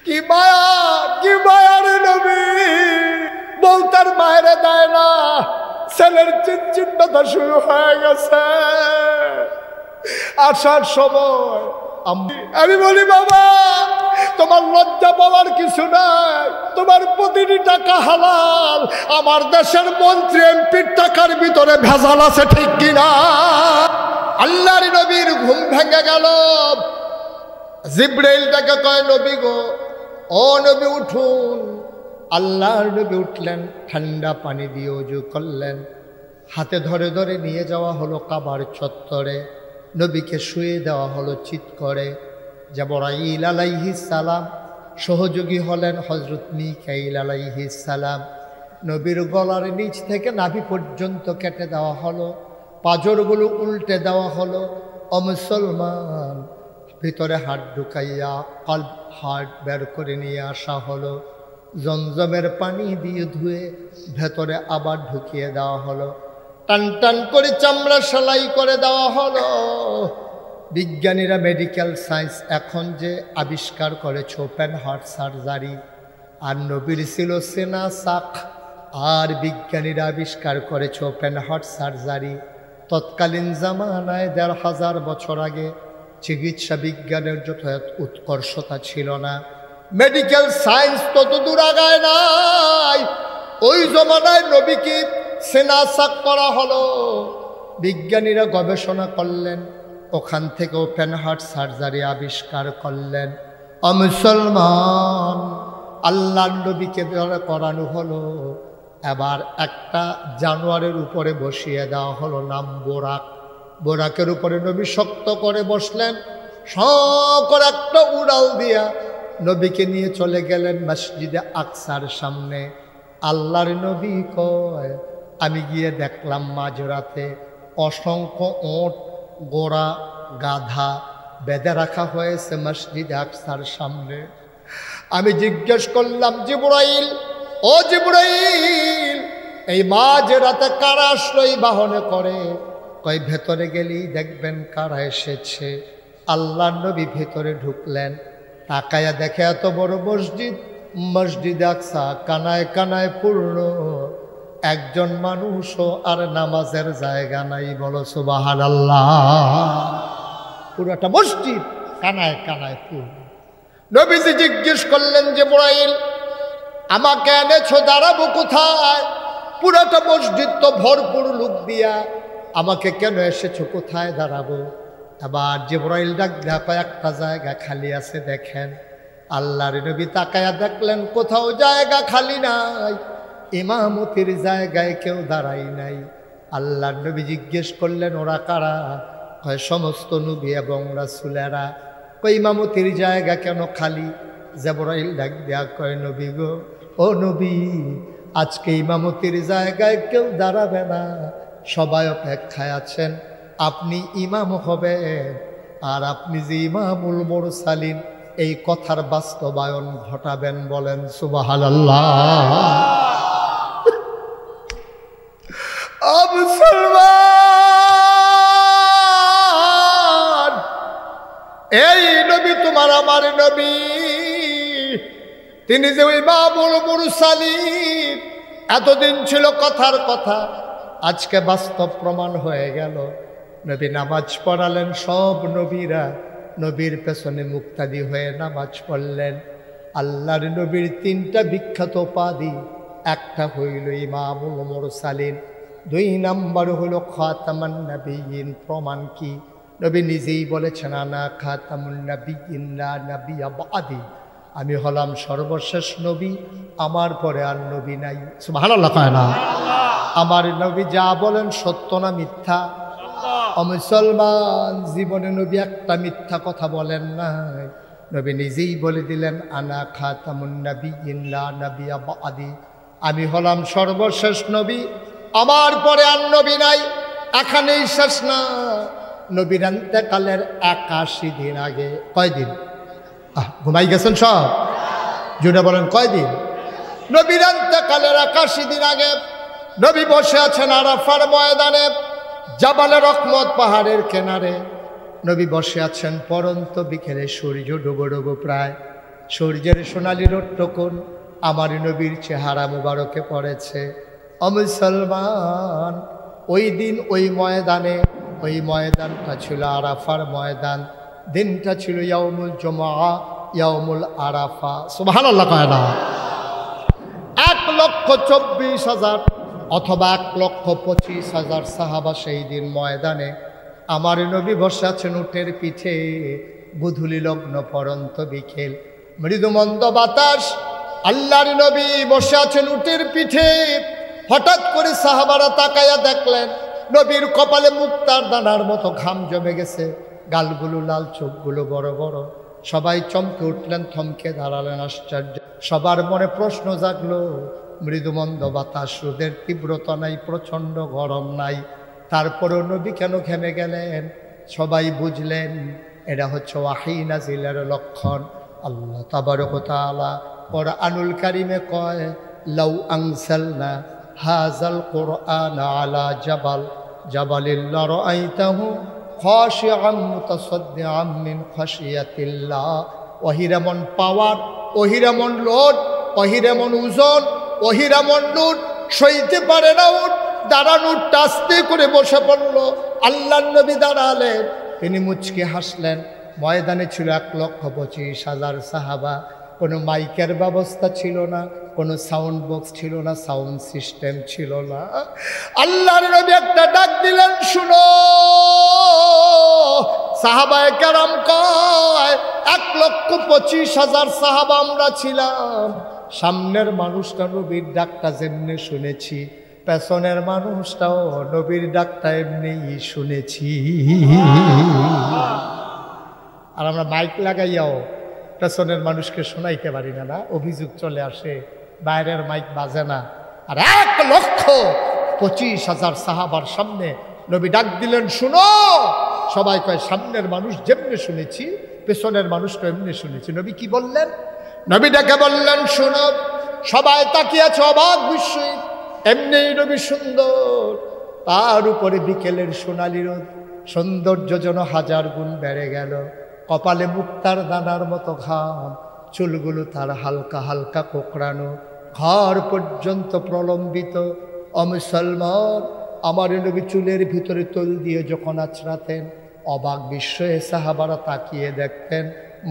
কি মায়া, কি মায়ার নবী। বউ তার মায়েরে দেয় না, ছেলের চিন্তা শুরু হয়ে গেছে। আসার সময় আমি বলি, বাবা তোমার লজ্জা পাওয়ার কিছু নাই, তোমার প্রতিটি টাকা হালাল। আমার দেশের মন্ত্রী এমপির টাকার ভিতরে ভেজাল আছে, ঠিক কিনা? আল্লাহর নবীর ঘুম ভেঙে গেল। জিবরাইলটাকে কয়, নবী গো, ও নবী উঠুন। আল্লাহর নবী উঠলেন, ঠান্ডা পানি দিয়ে ওযু করলেন, হাতে ধরে ধরে নিয়ে যাওয়া হলো কাবার চত্বরে। নবীকে শুয়ে দেওয়া হলো চিৎ করে। জিবরাইল আলাইহিস সালাম সহযোগী হলেন হযরত মিকাইল আলাইহিস সালাম। নবীর গলার নিচ থেকে নাভি পর্যন্ত কেটে দেওয়া হলো, পাঁজরগুলো উল্টে দেওয়া হলো। ও মুসলমান, ভিতরে হাত ঢুকাইয়া কলব হার্ট বের করে নিয়ে আসা হলো। জমজমের পানি দিয়ে ধুয়ে ভেতরে আবার ঢুকিয়ে দেওয়া হলো। টান টান করে চামড়া সেলাই করে দেওয়া হলো। বিজ্ঞানীরা মেডিকেল সায়েন্স এখন যে আবিষ্কার করেছে ওপেন হার্ট সার্জারি, আর নবীর ছিল সেনা সাক, আর বিজ্ঞানীরা আবিষ্কার করেছে ওপেন হার্ট সার্জারি। তৎকালীন জামানায় ১৫০০ বছর আগে চিকিৎসা বিজ্ঞানের যত উৎকর্ষতা ছিল না, মেডিকেল সায়েন্স তত দূর আগায় নাই। ওই জমানায় নবীকে সেনা সাক করা হলো। বিজ্ঞানীরা গবেষণা করলেন, ওখান থেকে ওপেন হার্ট সার্জারি আবিষ্কার করলেন। মুসলমান, আল্লাহর নবীকে দ্বারা করানো হলো। এবার একটা জানোয়ারের উপরে বসিয়ে দেওয়া হলো, নাম বোরাক। বোরাকের উপরে নবী শক্ত করে বসলেন, সকর একটা উড়াল দিয়া নবীকে নিয়ে চলে গেলেন মসজিদে আকসার সামনে। আল্লাহর নবী কয়, আমি গিয়ে দেখলাম মাঝরাতে অসংখ্য ওট, গোড়া, গাধা বেঁধে রাখা হয়েছে মসজিদে আকসার সামনে। আমি জিজ্ঞেস করলাম, জিবরাইল, ও জিবরাইল, এই মাঝরাতে কারা আসলো এই বাহনে করে? কয়, ভেতরে গেলেই দেখবেন কারা এসেছে। আল্লাহর নবী ভেতরে ঢুকলেন, তাকায়া দেখে এত বড় মসজিদ, মসজিদ আকসা কানায় কানায় পূর্ণ। একজন মানুষও আর নামাজের জায়গা নাই। বলো সুবহানাল্লাহ। পুরোটা মসজিদ কানায় কানায় পূর্ণ। নবীজি জিজ্ঞেস করলেন, জিবরাইল, আমাকে এনেছো, দাঁড়াবো কোথায়? পুরোটা মসজিদ তো ভরপুর লোক দিয়া, আমাকে কেন এসেছো, কোথায় দাঁড়াবো? আবার জিবরাইল ডাক দেখা, একটা জায়গা খালি আছে দেখেন। আল্লাহর নবী তাকায়া দেখলেন কোথাও জায়গা খালি নাই, ইমামতির জায়গায় কেউ দাঁড়াই নাই। আল্লাহর নবী জিজ্ঞেস করলেন, ওরা কারা? হয় সমস্ত নবী এবং রাসূলেরা। কই, ইমামতির জায়গা কেন খালি? জিবরাইল ডাক দেয়া কয়, নবী গো, ও নবী, আজকে ইমামতির জায়গায় কেউ দাঁড়াবে না, সবাই অপেক্ষায় আছেন, আপনি ইমাম হবেন। আর আপনি যে ইমামুল মুরসালিন, এই কথার বাস্তবায়ন ঘটাবেন। বলেন সুবহানাল্লাহ। মুসলমান, এই নবী তোমার আমার নবী, তিনি যে ইমামুল মুরসালিন, এতদিন ছিল কথার কথা, আজকে বাস্তব প্রমাণ হয়ে গেল। নবী নামাজ পড়ালেন, সব নবীরা নবীর পেছনে মুক্তাদি হয়ে নামাজ পড়লেন। আল্লাহর নবীর 3টা বিখ্যাত উপাধি, একটা হইল ইমামুল মুরসালিন, 2 নাম্বার হইল খাতামুন নবিয়্যিন। প্রমাণ কি? নবী নিজেই বলেছেন, আনা খাতামুন নবিয়্যিন লা নবিয়্যা বাদি, আমি হলাম সর্বশেষ নবী, আমার পরে আর নবী নাই। সুবহানাল্লাহ কয় না? আমার নবী যা বলেন সত্য না মিথ্যা? মুসলমান, জীবনে নবী একটা মিথ্যা কথা বলেন নাই। নবী নিজেই বলে দিলেন, আনা খাতামুন নবিয়্যিন লা নবিয়্যা বাদি, আমি হলাম সর্বশেষ নবী, আমার পরে আর নবী নাই। এখানেই শেষ না, নবীর ইন্তেকালের 81 দিন আগে। কয়দিন? ঘুমাই গেছেন সব? জুড়ে বলেন কয়দিন? নবীর ইন্তেকালের 81 দিন আগে নবী বসে আছেন আরাফার ময়দানে, জাবালে রহমত পাহাড়ের কিনারে। নবী বসে আছেন, পরন্ত বিকেলে সূর্য ডুবো ডুবো প্রায়, সূর্যের সোনালি রোদটুকুন আমার নবীর চেহারা মুবারকে পড়েছে। ও মুসলমান, ওই দিন ওই ময়দানটা ছিল আরাফার ময়দান। দিনটা ছিল ইয়াউমুল জুমআ, ইয়াউমুল আরাফা। সুবহানাল্লাহ কয় না? 1,24,000 অথবা 1,25,000 সাহাবা সেই দিন ময়দানে। আমার নবী বসে আছেন উটের পিঠে। বুধুলি লগ্ন পরন্ত বিকেল, মৃদুমন্দ বাতাস। আল্লাহর নবী বসে আছেন উটের পিঠে। হঠাৎ করে সাহাবারা তাকায়া দেখলেন নবীর কপালে মুক্তার দানার মতো ঘাম জমে গেছে, গালগুলো লাল, চোখগুলো বড় বড়। সবাই চমকে উঠলেন, থমকে দাঁড়ালেন। আশ্চর্য, সবার মনে প্রশ্ন জাগলো। মৃদুমন্দ বাতাস, রোদের তীব্রতা নাই, প্রচণ্ড গরম নাই, তারপরেও নবী কেন ঘেমে গেলেন? সবাই বুঝলেন এটা হচ্ছে ওয়াহী নাজিলের লক্ষণ। আল্লাহ তাবারক ওয়া তাআলা কুরআনুল কারীমে কয়, লাউ আনসালনা হাযাল কুরআন আলা জাবালিল লারাআইতাহু খাশিআম মুতাসাদ্দিআম মিন খাশিয়াতিল্লাহ। ওহীর এমন পাওয়ার, ওহীর এমন লোড, ওহীর এমন ওজন, ওহীর এমন নূর সইতে পারে না উট। দাঁড়ান, উটটা আস্তে করে বসে পড়ল। আল্লাহর নবী দাঁড়ালেন, তিনি মুচকে হাসলেন। ময়দানে ছিল 1,25,000 সাহাবা। কোনো মাইকের ব্যবস্থা ছিল না, কোনো সাউন্ড বক্স ছিল না, সাউন্ড সিস্টেম ছিল না। আল্লাহর নবী একটা ডাক দিলেন, শুনো। সাহাবায়ে কেরাম কয় 1,25,000 সাহাবা আমরা ছিলাম। সামনের মানুষটা নবীর ডাকটা যেমনি শুনেছি, পেছনের মানুষটাও নবীর ডাকটা এমনি শুনেছি। আর আমরা মাইক লাগাইয়াও পেছনের মানুষকে শোনাইতে পারি না। না, অভিযোগ চলে আসে, বাইরের মাইক বাজে না। আর 1,25,000 সাহাবার সামনে নবী ডাক দিলেন, শুনো। সবাই কয় সামনের মানুষ যেমনি শুনেছি, পেছনের মানুষটা এমনি শুনেছি। নবী কি বললেন? নবী ডেকে বললেন, শোনো। সবাই তাকিয়ে আছে অবাক বিস্ময়ে। এমনি নবী সুন্দর, তার উপরে বিকেলের সোনালি রোদ, সৌন্দর্য যেন 1000 গুণ বেড়ে গেল। কপালে মুক্তার দানার মতো ঘাম, চুলগুলো তার হালকা হালকা কোঁকড়ানো, ঘর পর্যন্ত প্রলম্বিত। অমুসলমান, আমার নবী চুলের ভিতরে তৈল দিয়ে যখন আছড়াতেন, অবাক বিস্ময়ে সাহাবারা তাকিয়ে দেখতেন।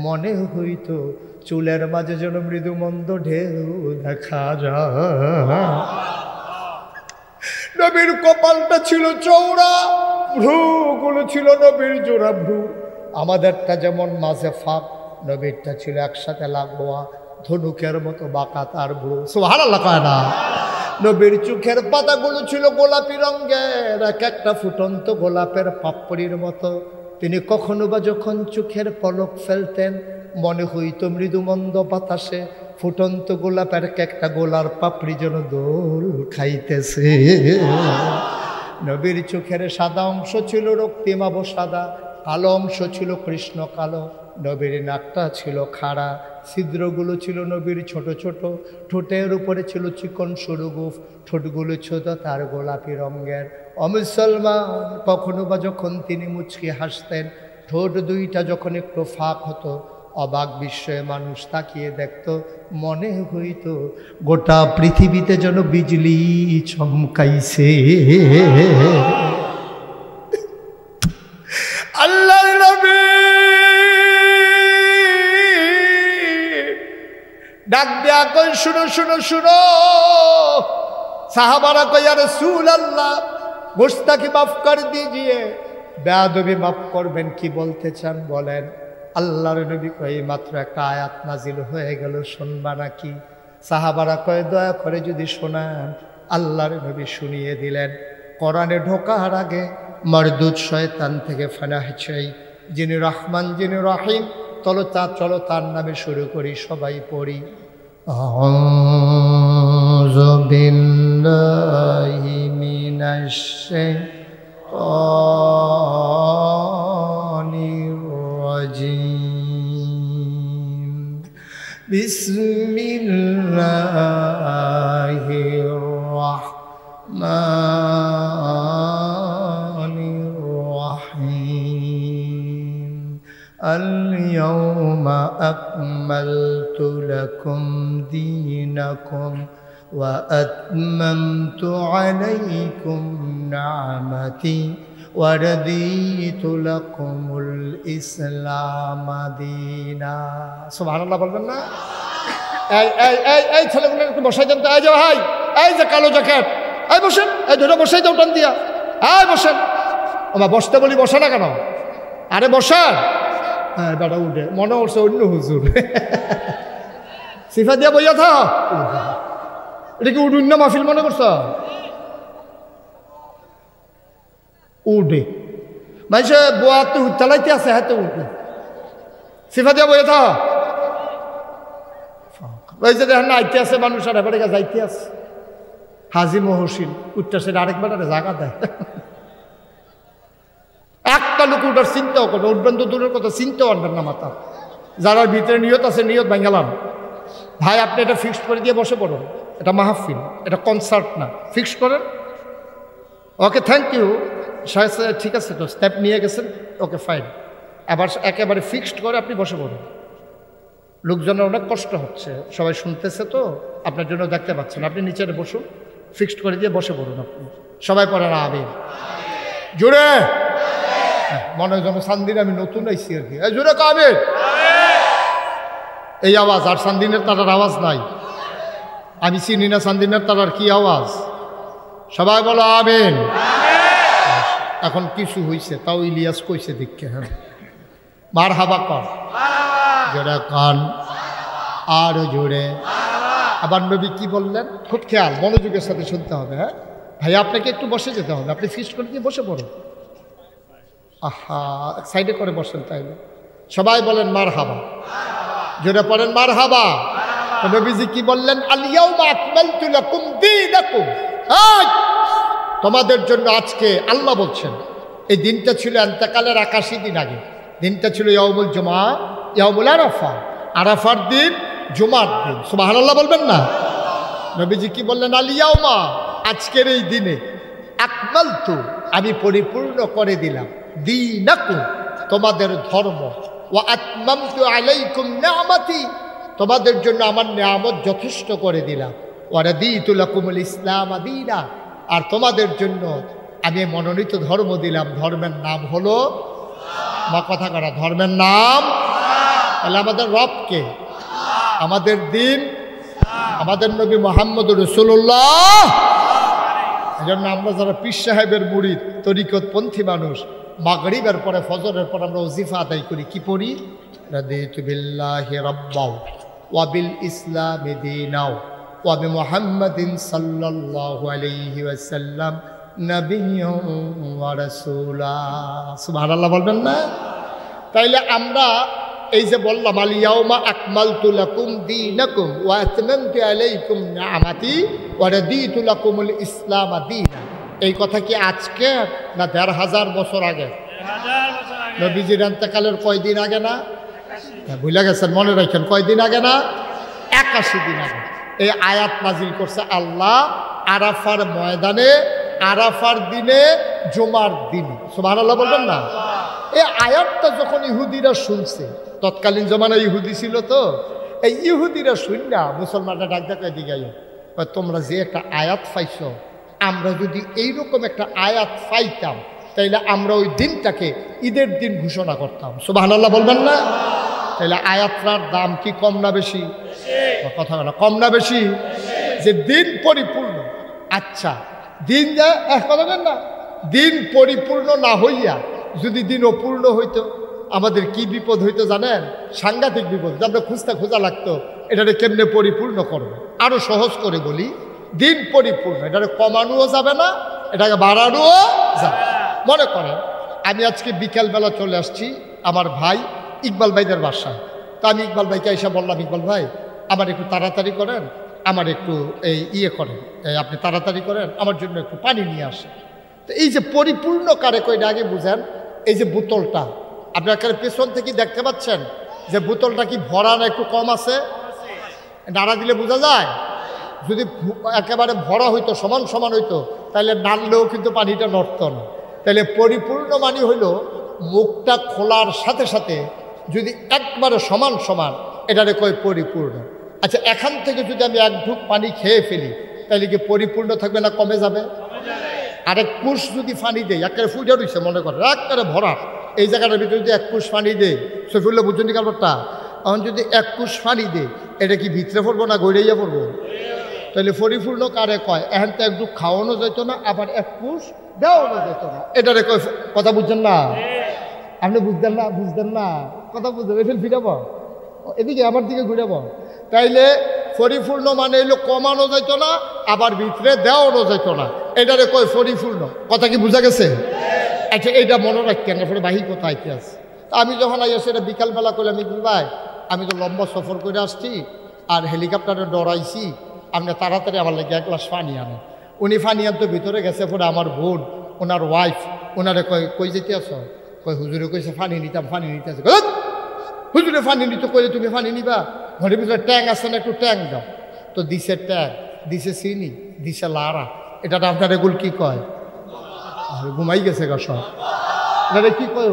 মনে হইত চুলের মাঝে যেন মৃদুমন্দ ঢেউ দেখা যায়। নবীর কপালটা ছিল চওড়া, ভ্রুগুলো ছিল নবীর জোড়া ভ্রু। আমাদেরটা যেমন মাঝে ফাঁক, নবীরটা ছিল একসাথে লাগোয়া, ধনুকের মতো বাঁকা তার ভ্রু। সুবহানাল্লাহ কয় না? নবীর চোখের পাতাগুলো ছিল গোলাপি রঙের, এক একটা ফুটন্ত গোলাপের পাপড়ির মতো। তিনি কখনো বা যখন চোখের পলক ফেলতেন, মনে হইত মৃদুমন্দ বাতাসে ফুটন্ত গোলাপের একটা গোলার পাপড়ি যেন দোল খাইতেছে। নবীর চোখের সাদা অংশ ছিল রক্তিমাভ সাদা, কালো অংশ ছিল কৃষ্ণ কালো। নবীর নাকটা ছিল খাড়া, ছিদ্রগুলো ছিল নবীর ছোট ছোট। ঠোঁটের উপরে ছিল চিকন সরু গোঁফ, ঠোঁটগুলো ছোট তার গোলাপি রঙের। অমুসলমান, কখনো বা যখন তিনি মুচকি হাসতেন, ঠোঁট দুইটা যখন একটু ফাঁক হতো, অবাক বিস্ময়ে মানুষ তাকিয়ে দেখত। মনে হইত গোটা পৃথিবীতে যেন বিজলি চমকাইছে। আল্লাহর নবী ডাক দিয়া কই, শুনো শুনো শুনো। সাহাবারা কই, ইয়া রাসূলুল্লাহ গুস্তাখি মাফ কর দিজিয়ে, বেয়াদবি মাফ করবেন। কি বলতে চান বলেন। আল্লাহর নবী কই, মাত্র একটা আয়াত নাজিল হয়ে গেল, শুনবা নাকি? সাহাবারা কয়, দয়া করে যদি শোনান। আল্লাহর নবী শুনিয়ে দিলেন। কোরআনে ঢোকার আগে মরদুদ শয়তান থেকে ফানাহ চাই, যিনি রহমান যিনি রহিম। চলো তার নামে শুরু করি, সবাই পড়ি। আউযু বিল্লাহি মিনাশ শাইতানির রাজিম। বিসমিল্লাহির রাহমানির রাহিম। اليوم أكملت لكم دينكم وأتممت عليكم نعمتي ورضيت لكم الإسلام دينا سبحان الله বলবেন না এই ছেলেগুলো একটু বসাই দেন তো এই যে ভাই এই যে কালো জ্যাকেট এই বসেন এই ধরে বসাই দাও টান দিয়া এই বসেন ওমা বসতে বলি বসে না কেন আরে বসান হ্যাঁ বেটা উঠে মনে হচ্ছে অন্য হুজুর সিফা দিয়া বইয়া থা এটা কি উঠুন না মাহফিল মনে করছ উঠে মাইসে বোয়া তো চালাইতে আছে হাতে উঠে সিফা দিয়া বইয়া থা ওই যে দেখেন না আইতে আছে মানুষ আর এবারে যাইতে আছে হাজি মহসিন উঠতে সে আরেকবার জায়গা দেয় একটা লোক উঠার চিন্তাও করবে উঠবেন তো দূরের কথা চিন্তাও আনবেন না মাথা যারা ভিতরে নিয়ত আছে নিয়ত ভাঙালাম ভাই আপনি এটা ফিক্সড করে দিয়ে বসে পড়ুন এটা মাহফিল এটা কনসার্ট না ফিক্সড করেন ওকে থ্যাংক ইউ সাহেব ঠিক আছে তো স্টেপ নিয়ে গেছেন ওকে ফাইন আবার একেবারে ফিক্সড করে আপনি বসে পড়ুন লোকজনের অনেক কষ্ট হচ্ছে সবাই শুনতেছে তো আপনার জন্য দেখতে পাচ্ছেন আপনি নিচে বসুন ফিক্সড করে দিয়ে বসে পড়ুন আপনি সবাই পড়েন আবেন জোরে মনে হয় যেন সান্দিন আমি নতুন আইসি আর কি জোরে কাবে এই আওয়াজ আর সান্দিনের তারার আওয়াজ নাই আমি চিনি না সান্দিনের তারার কি আওয়াজ সবাই বলো আবেন এখন কিছু হয়েছে তাও ইলিয়াস কইছে দেখে হ্যাঁ মার হাবা কর জোরে কান আর জোরে আবার নবী কি বললেন খুব খেয়াল মনোযোগের সাথে শুনতে হবে হ্যাঁ ভাই আপনাকে একটু বসে যেতে হবে আপনি ফিক্সড করে দিয়ে বসে পড়ুন আহা সাইডে করে বসেন তাইলে সবাই বলেন মার হাবা জোরে পড়েন মার হাবা নবীজি কি বললেন আল ইয়াউমা আকমালতু লাকুম দীনাকুম তোমাদের জন্য আজকে আল্লাহ বলছেন এই দিনটা ছিল ইন্তেকালের 81 দিন আগে দিনটা ছিল ইয়াউমুল জুমা ইয়াউমুল আরাফা আরাফার দিন জুমার দিন সুবহানাল্লাহ বলবেন না নবীজি কি বললেন আল ইয়াউমা আজকের এই দিনে আকমালতু আমি পরিপূর্ণ করে দিলাম দীনাকুম তোমাদের ধর্ম ওয়া আতমামতু আলাইকুম নি'মাতি তোমাদের জন্য আমার নিয়ামত যথেষ্ট করে দিলাম ওয়া রাদিতু লাকুমুল ইসলাম দীনা আর তোমাদের জন্য আমি মনোনীত ধর্ম দিলাম ধর্মের নাম হলো মা কথা করা ধর্মের নাম তাহলে আমাদের রবকে আমাদের দিন আমাদের নবী মুহাম্মদ রাসূলুল্লাহ এজন্য আমরা যারা পীর সাহেবের মুরিদ তরিকতপন্থী মানুষ মাগরিবের পরে ফজরের পর আমরা ওজিফা আদায় করি কি পড়ি রাদিতু বিল্লাহি রাব্বাও ওয়া বিল ইসলামি দীনাও ওয়া বি মুহাম্মাদিন সাল্লাল্লাহু আলাইহি ওয়াসাল্লাম নাবিয়্যুন ওয়া রাসূলা সুবহানাল্লাহ বলবেন না তাইলে আমরা এই যে বললাম আল ইয়াউমা আকমালতু লাকুম দীনাকুম ওয়া আতমামতু আলাইকুম নি'মাতি ওয়া রাদিতু লাকুমুল ইসলাম দীনা এই কথা কি আজকে না ১৫০০ বছর আগে নবীজির ইন্তেকালের কয়দিন আগে না ভুলে গেছেন মনে রাখেন কয়দিন আগে না ৮১ দিন আগে এই আয়াত নাজিল করছে আল্লাহ আরাফার ময়দানে আরাফার দিনে জুমার দিনে সুবহানাল্লাহ বলবেন না এই আয়াতটা যখন ইহুদিরা শুনছে তৎকালীন জমানায় ইহুদি ছিল তো এই ইহুদিরা শুননা মুসলমানরা ডাক ডাক দিকে তোমরা যে একটা আয়াত পাইছো আমরা যদি এইরকম একটা আয়াত পাইতাম তাইলে আমরা ওই দিনটাকে ঈদের দিন ঘোষণা করতাম সুবহানাল্লাহ বলবেন না তাইলে আয়াতটার দাম কি কম না বেশি কথা বলা কম না বেশি যে দিন পরিপূর্ণ আচ্ছা দিন যা এক কথা বলেন না দিন পরিপূর্ণ না হইয়া যদি দিন অপূর্ণ হইতো আমাদের কি বিপদ হইতো জানেন সাংঘাতিক বিপদ আমরা খোঁজা লাগতো এটাকে কেমনে পরিপূর্ণ করবো আরো সহজ করে বলি দিন পরিপূর্ণ এটাকে কমানোও যাবে না এটাকে বাড়ানোও যাবে মনে করেন আমি আজকে বিকেলবেলা চলে আসছি আমার ভাই ইকবাল ভাইদের বাসায় তা আমি ইকবাল ভাইকে এসে বললাম ইকবাল ভাই আমার একটু তাড়াতাড়ি করেন আমার একটু এই করেন আপনি তাড়াতাড়ি করেন আমার জন্য একটু পানি নিয়ে আসেন তো এই যে পরিপূর্ণ কারে কয়টা আগে বুঝেন এই যে বোতলটা আপনার পেছন থেকে দেখতে পাচ্ছেন যে বোতলটা কি ভরা না একটু কম আছে নাড়া দিলে বোঝা যায় যদি একেবারে ভরা হইতো সমান সমান হইতো তাহলে নাড়লেও কিন্তু পানিটা নড়ত না তাহলে পরিপূর্ণ মানে হইল মুখটা খোলার সাথে সাথে যদি একবারে সমান সমান, এটারে কয় পরিপূর্ণ। আচ্ছা, এখান থেকে যদি আমি এক ঢুক পানি খেয়ে ফেলি, তাহলে কি পরিপূর্ণ থাকবে না কমে যাবে? আরেক কুশ যদি পানি দেয়, একেবারে ফুটে রয়েছে মনে করে একেবারে ভরা, এই জায়গাটার ভিতরে যদি এক কুশ পানি দেয়, সফিউল্লাহ বুঝছেন কারণটা? এখন যদি এক কুশ পানি দেয়, এটা কি ভিতরে পড়বো না গড়াইয়া পড়বো? তাহলে পরিপূর্ণ কারে কয়? এখন তো একটু খাওয়ানো যেত না, আবার এক কুশ দেওয়ানো যেত না, এটারে কয়। কথা বুঝছেন না? আপনি বুঝতেন না? বুঝতেন না? কথা বুঝতেন? এফেল ফিরাব, এদিকে আমার দিকে ঘুরাব। তাইলে পরিপূর্ণ মানে এলো কমানো যেত না, আবার ভিতরে দেওয়ানো যেত না, এটারে কয় পরিপূর্ণ। কথা কি বোঝা গেছে? আচ্ছা, এইটা মনে রাখতেন, এরপরে বাহি কোথায় কি আছে। তা আমি যখন আইসি এটা বিকালবেলা করলাম, আমি ভাই আমি তো লম্বা সফর করে আসছি, আর হেলিকপ্টারে ডরাইছি, আপনি তাড়াতাড়ি আমার লেগে এক গ্লাস পানি আনেন। উনি পানি আনতে ভিতরে গেছে, পরে আমার বোন, ওনার ওয়াইফ, ওনারে কই যেতে আস? কই হুজুরে কইছে পানি নিতাম, পানি নিতে আছে। হুজুরে পানি নিতে কইলে তুমি পানি নিবা? ঘরের ভিতরে ট্যাং আছে না, একটু ট্যাং দাও। তো দিছে ট্যাং, দিছে চিনি, দিছে লাড়া। এটা আপনার এগুলো কি কয়? ঘুমাই গেছে গা সব। এটা কি কয়?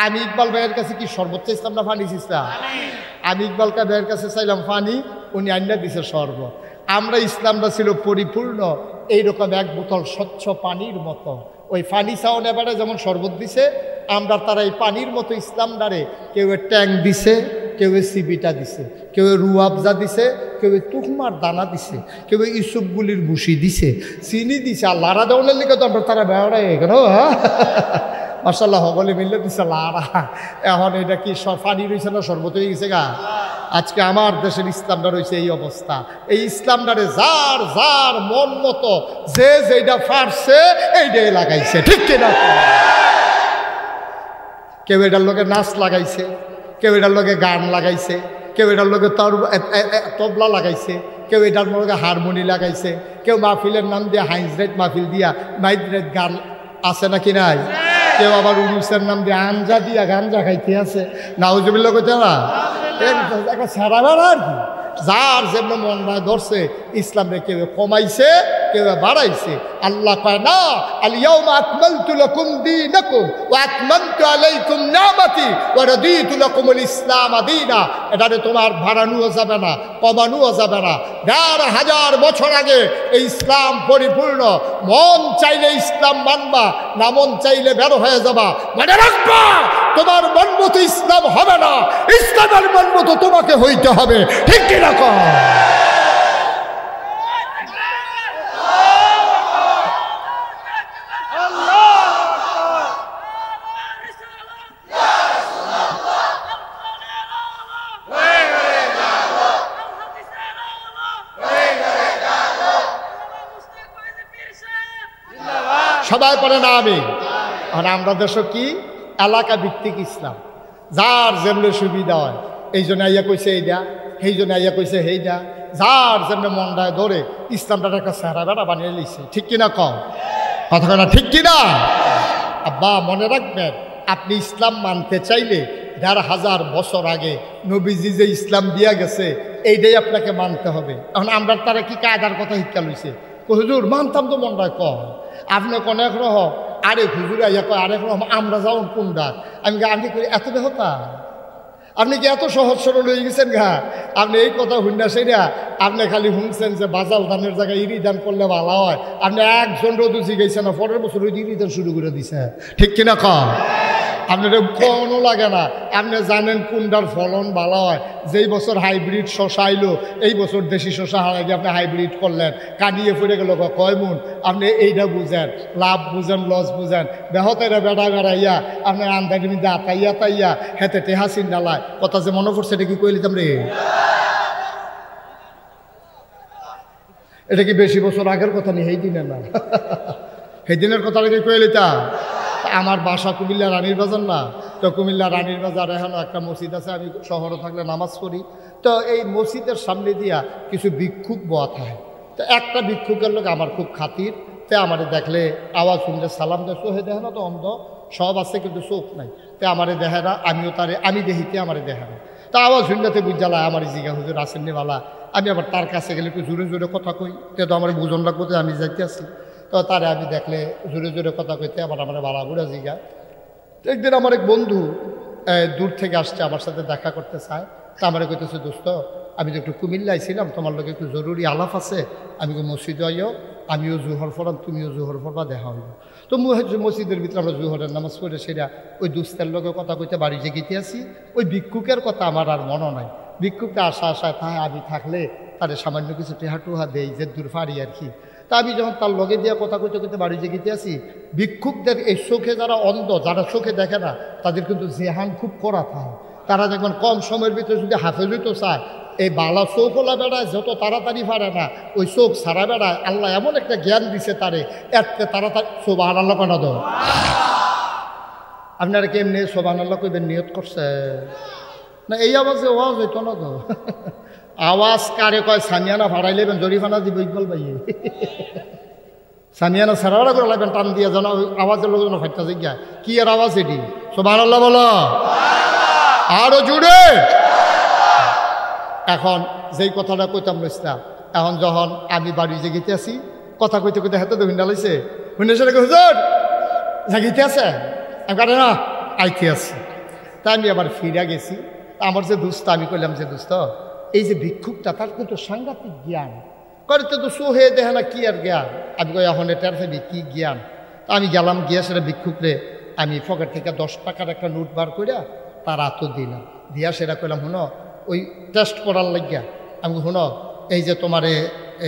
আমি ইকবাল ভাইয়ের কাছে কি শরবত চাইছিলাম না পানি চাইছিলাম? আমি ইকবাল ভাইয়ের কাছে চাইলাম পানি, উনি আইনা দিছে শরবত। আমরা ইসলামটা ছিল পরিপূর্ণ এইরকম এক বোতল স্বচ্ছ পানির মতো। ওই পানি চাও নেবারে যেমন শরবত দিছে, আমরা তারা এই পানির মতো ইসলামটারে কেউ ট্যাং দিছে, কেউ সিবিটা দিছে, কেউ রুয়াবজা দিছে, কেউ তুকমার দানা দিছে, কেউ ইসুপগুলির ভুসি দিছে, চিনি দিছে। আর লাড়া দেওয়ার লিখে তো আমরা তারা বেড়াই কেন? মাশাআল্লাহ, সকলে মিললে দিছে লাড়া। এখন এটা কি পানি রয়েছে না শরবত হয়ে গেছে গা? আজকে আমার দেশের ইসলামটা রয়েছে এই অবস্থা। এই ইসলামটারে যার যার মন মতো যে যেটা পারছে এইটাই লাগাইছে, ঠিক কিনা? কেউ এটার লোকে নাচ লাগাইছে, কেউ এটার লোকে গান লাগাইছে, কেউ এটার লোকে তবলা লাগাইছে, কেউ এটার লোকে হারমোনি লাগাইছে, কেউ মাহফিলের নাম দিয়ে হাইজরেট মাহফিল দিয়া মাইজরেট গান আছে নাকি নাই? কেউ আবার উরুসের নাম দিয়ে আঞ্জা দিয়া গাঞ্জা খাইতে আছে। নাউজুবিল্লাহ কইতে না, একটা ছাড়া বেড়া আর কি। যার যেমন মন না ধরছে, ইসলামে কেউ কমাইছে, কেউ বাড়াইছে। আল্লাহ কয় না, আল-ইয়াওমা আকমালতু লাকুম দীনাকুম ওয়া আতমামতু আলাইকুম নি'মাতি ওয়া রাদিতু লাকুমুল ইসলাম দীনা। এটারে তোমার বাড়ানোও যাবে না, কমানোও যাবে না। ১,৫০০ বছর আগে এই ইসলাম পরিপূর্ণ। মন চাইলে ইসলাম মানবা, না মন চাইলে বের হয়ে যাবা। মনে রাখবা, তোমার মন মতো ইসলাম হবে না, ইসলামের মন মতো তোমাকে হইতে হবে, ঠিক কিনা? সবাই পড়ে না আমি। আর আমরা দেশে কি এলাকা ভিত্তিক ইসলাম, যার যেমনি সুবিধা হয় এই জন্য আইয়া কইছে এইটা, সেই জন্য আইয়া কইছে সেইটা, যার যেমনি মনটায় ধরে ইসলামটা একটা চেহারা বেড়া বানিয়ে লিখছে, ঠিক কিনা? কম কথা না, ঠিক কিনা? আব্বা মনে রাখবেন, আপনি ইসলাম মানতে চাইলে ১,৫০০ বছর আগে নবীজি যে ইসলাম দিয়া গেছে এইটাই আপনাকে মানতে হবে। এখন আমরা তারা কি কায়দার কথা শিক্ষা লইছে, হুজুর মানতাম তো মনটায় কম, আপনি কোন এক রকম, আরেক হুজুর আইয়া কয় আরেক রকম, আমরা যাও কোন ডাক। আমি গান্ধী করি এত বেহতা, আপনি কি এত সহজ সরল হয়ে গেছেন গা? আপনি এই কথা শুননা সেটা আপনি খালি শুনছেন যে বাজাল ধানের জায়গায় ইরি দান করলে ভালো হয়। আপনি একজন রোদু জিগাইছেন না, পরের বছর ওই ইরি দান শুরু করে দিছে, ঠিক কিনা? কম আপনার কোনো লাগে না। আপনি জানেন কোনটার ফলন ভালো হয়। যেই বছর হাইব্রিড শশা আইলো, এই বছর দেশি শশা হারাই গিয়ে আপনি হাইব্রিড করলেন, কানিয়ে ফুরে গেল কয় মন। আপনি এইটা বুঝেন, লাভ বুঝেন, লস বুঝেন। বেহতেরা বেড়া বেড়াইয়া আপনার আমদানি মিদা আতাইয়া তাইয়া হেতে টেহা চিন্তালায় কথা যে মনে পড়ছে, এটা কি কই লিতাম রে? এটা কি বেশি বছর আগের কথা নেই, সেই দিনের না, সেই দিনের কথা কি কই লিতাম? আমার বাসা কুমিল্লা রানীর বাজার না, তো কুমিল্লা রানীর বাজার এখনও একটা মসজিদ আছে, আমি শহরে থাকলে নামাজ পড়ি। তো এই মসজিদের সামনে দিয়া কিছু ভিক্ষুক বয়া থাকে। তো একটা ভিক্ষুকের লোক আমার খুব খাতির, তে আমারে দেখলে আওয়াজ শুনলে সালাম দেয়, চোখে দেখে না তো অন্ধ সব আছে কিন্তু চোখ নাই, তে আমারে দেখে না, আমিও তারে আমি দেখিতে আমারে দেখে না। তা আওয়াজ শুনলেতে বুঝালা আমার জিগা হুজুর আসেননি বালা। আমি আবার তার কাছে গেলে একটু জোরে জোরে কথা কই, তে তো আমার বুঝন লাগবো যে আমি যাইতে আসি। তো তারে আমি দেখলে জোরে জোরে কথা কইতে আবার আমার বালা বুড়া জিগা। একদিন আমার এক বন্ধু দূর থেকে আসছে, আমার সাথে দেখা করতে চায়। তা আমার কইতেছে, দোস্ত আমি তো একটু কুমিল্লায় ছিলাম, তোমার লোক একটু জরুরি আলাপ আছে, আমি মসজিদে আইও, আমিও জোহর পড়াম, তুমিও জোহর পড়বা, দেখা হইব। তো মসজিদের ভিতরে আমরা জোহরের নামাজ পড়ে সেরা ওই দুস্তের লোকের কথা কইতে বাড়ি যে গিতে আসি। ওই ভিক্ষুকের কথা আমার আর মনে নাই। ভিক্ষুকটা আশায় তাই আমি থাকলে তাদের সামান্য কিছু টেহা টুহা দেই, যে দূর ফাড়ি আর কি। তা আমি যখন তার লগে দিয়ে কথা কইতে কইতে বাড়ি যে গিতে আসি, ভিক্ষুকদের এই চোখে যারা অন্ধ, যারা চোখে দেখে না, তাদের কিন্তু জেহান খুব করা থাকে। তারা দেখবেন কম সময়ের ভিতরে যদি হাফেজ হইতে চায়, এই বালা চোখওয়ালা বেড়ায় যত তাড়াতাড়ি পারে না, ওই চোখ সারা বেড়ায় আল্লাহ এমন একটা জ্ঞান দিছে তারে, এত তাড়াতাড়ি সোবাহান আল্লাহ কেন দাও। আপনারা কেমনি সোবাহান আল্লাহ কইবেন নিয়ত করছে না? এই আওয়াজে ওয়াজ হইতো না তো। আওয়াজ কারে কয় সামিয়ানা ভাড়াই লেবেন, জরিফানা দিব ইকবাল ভাই। সামিয়ানা সারা করে লাগবেন টান দিয়ে, যেন আওয়াজের লোক যেন ফাইটা জিজ্ঞা কি আর আওয়াজ এটি। সোবাহান আল্লাহ বলো আরো জুড়ে। এখন যেই কথাটা কইতাম ইসলাম, এখন যখন আমি বাড়ি জেগিতে আসি, কথা কইতে কইতে হাতে তো ভিন্ডা লাইছে, ভিন্ডা সেটা হুজুর জাগিতে আছে, আমি কাটে না আইতে আসি। তা আমি আবার ফিরে গেছি। আমার যে দুস্থ, আমি কইলাম যে দোস্ত এই যে ভিক্ষুকটা, তার কিন্তু সাংঘাতিক জ্ঞান করে, তো সোহে দেখে না কি আর জ্ঞান। আমি কই এখন এটার ফেলি কি জ্ঞান। তা আমি গেলাম, গিয়া সেটা ভিক্ষুকরে আমি পকেট থেকে 10 টাকার একটা নোট বার করিয়া তার হাত দিলাম, দিয়া সেটা কইলাম শুনো ওই টেস্ট করার লাগিয়া, আমি শুনো এই যে তোমারে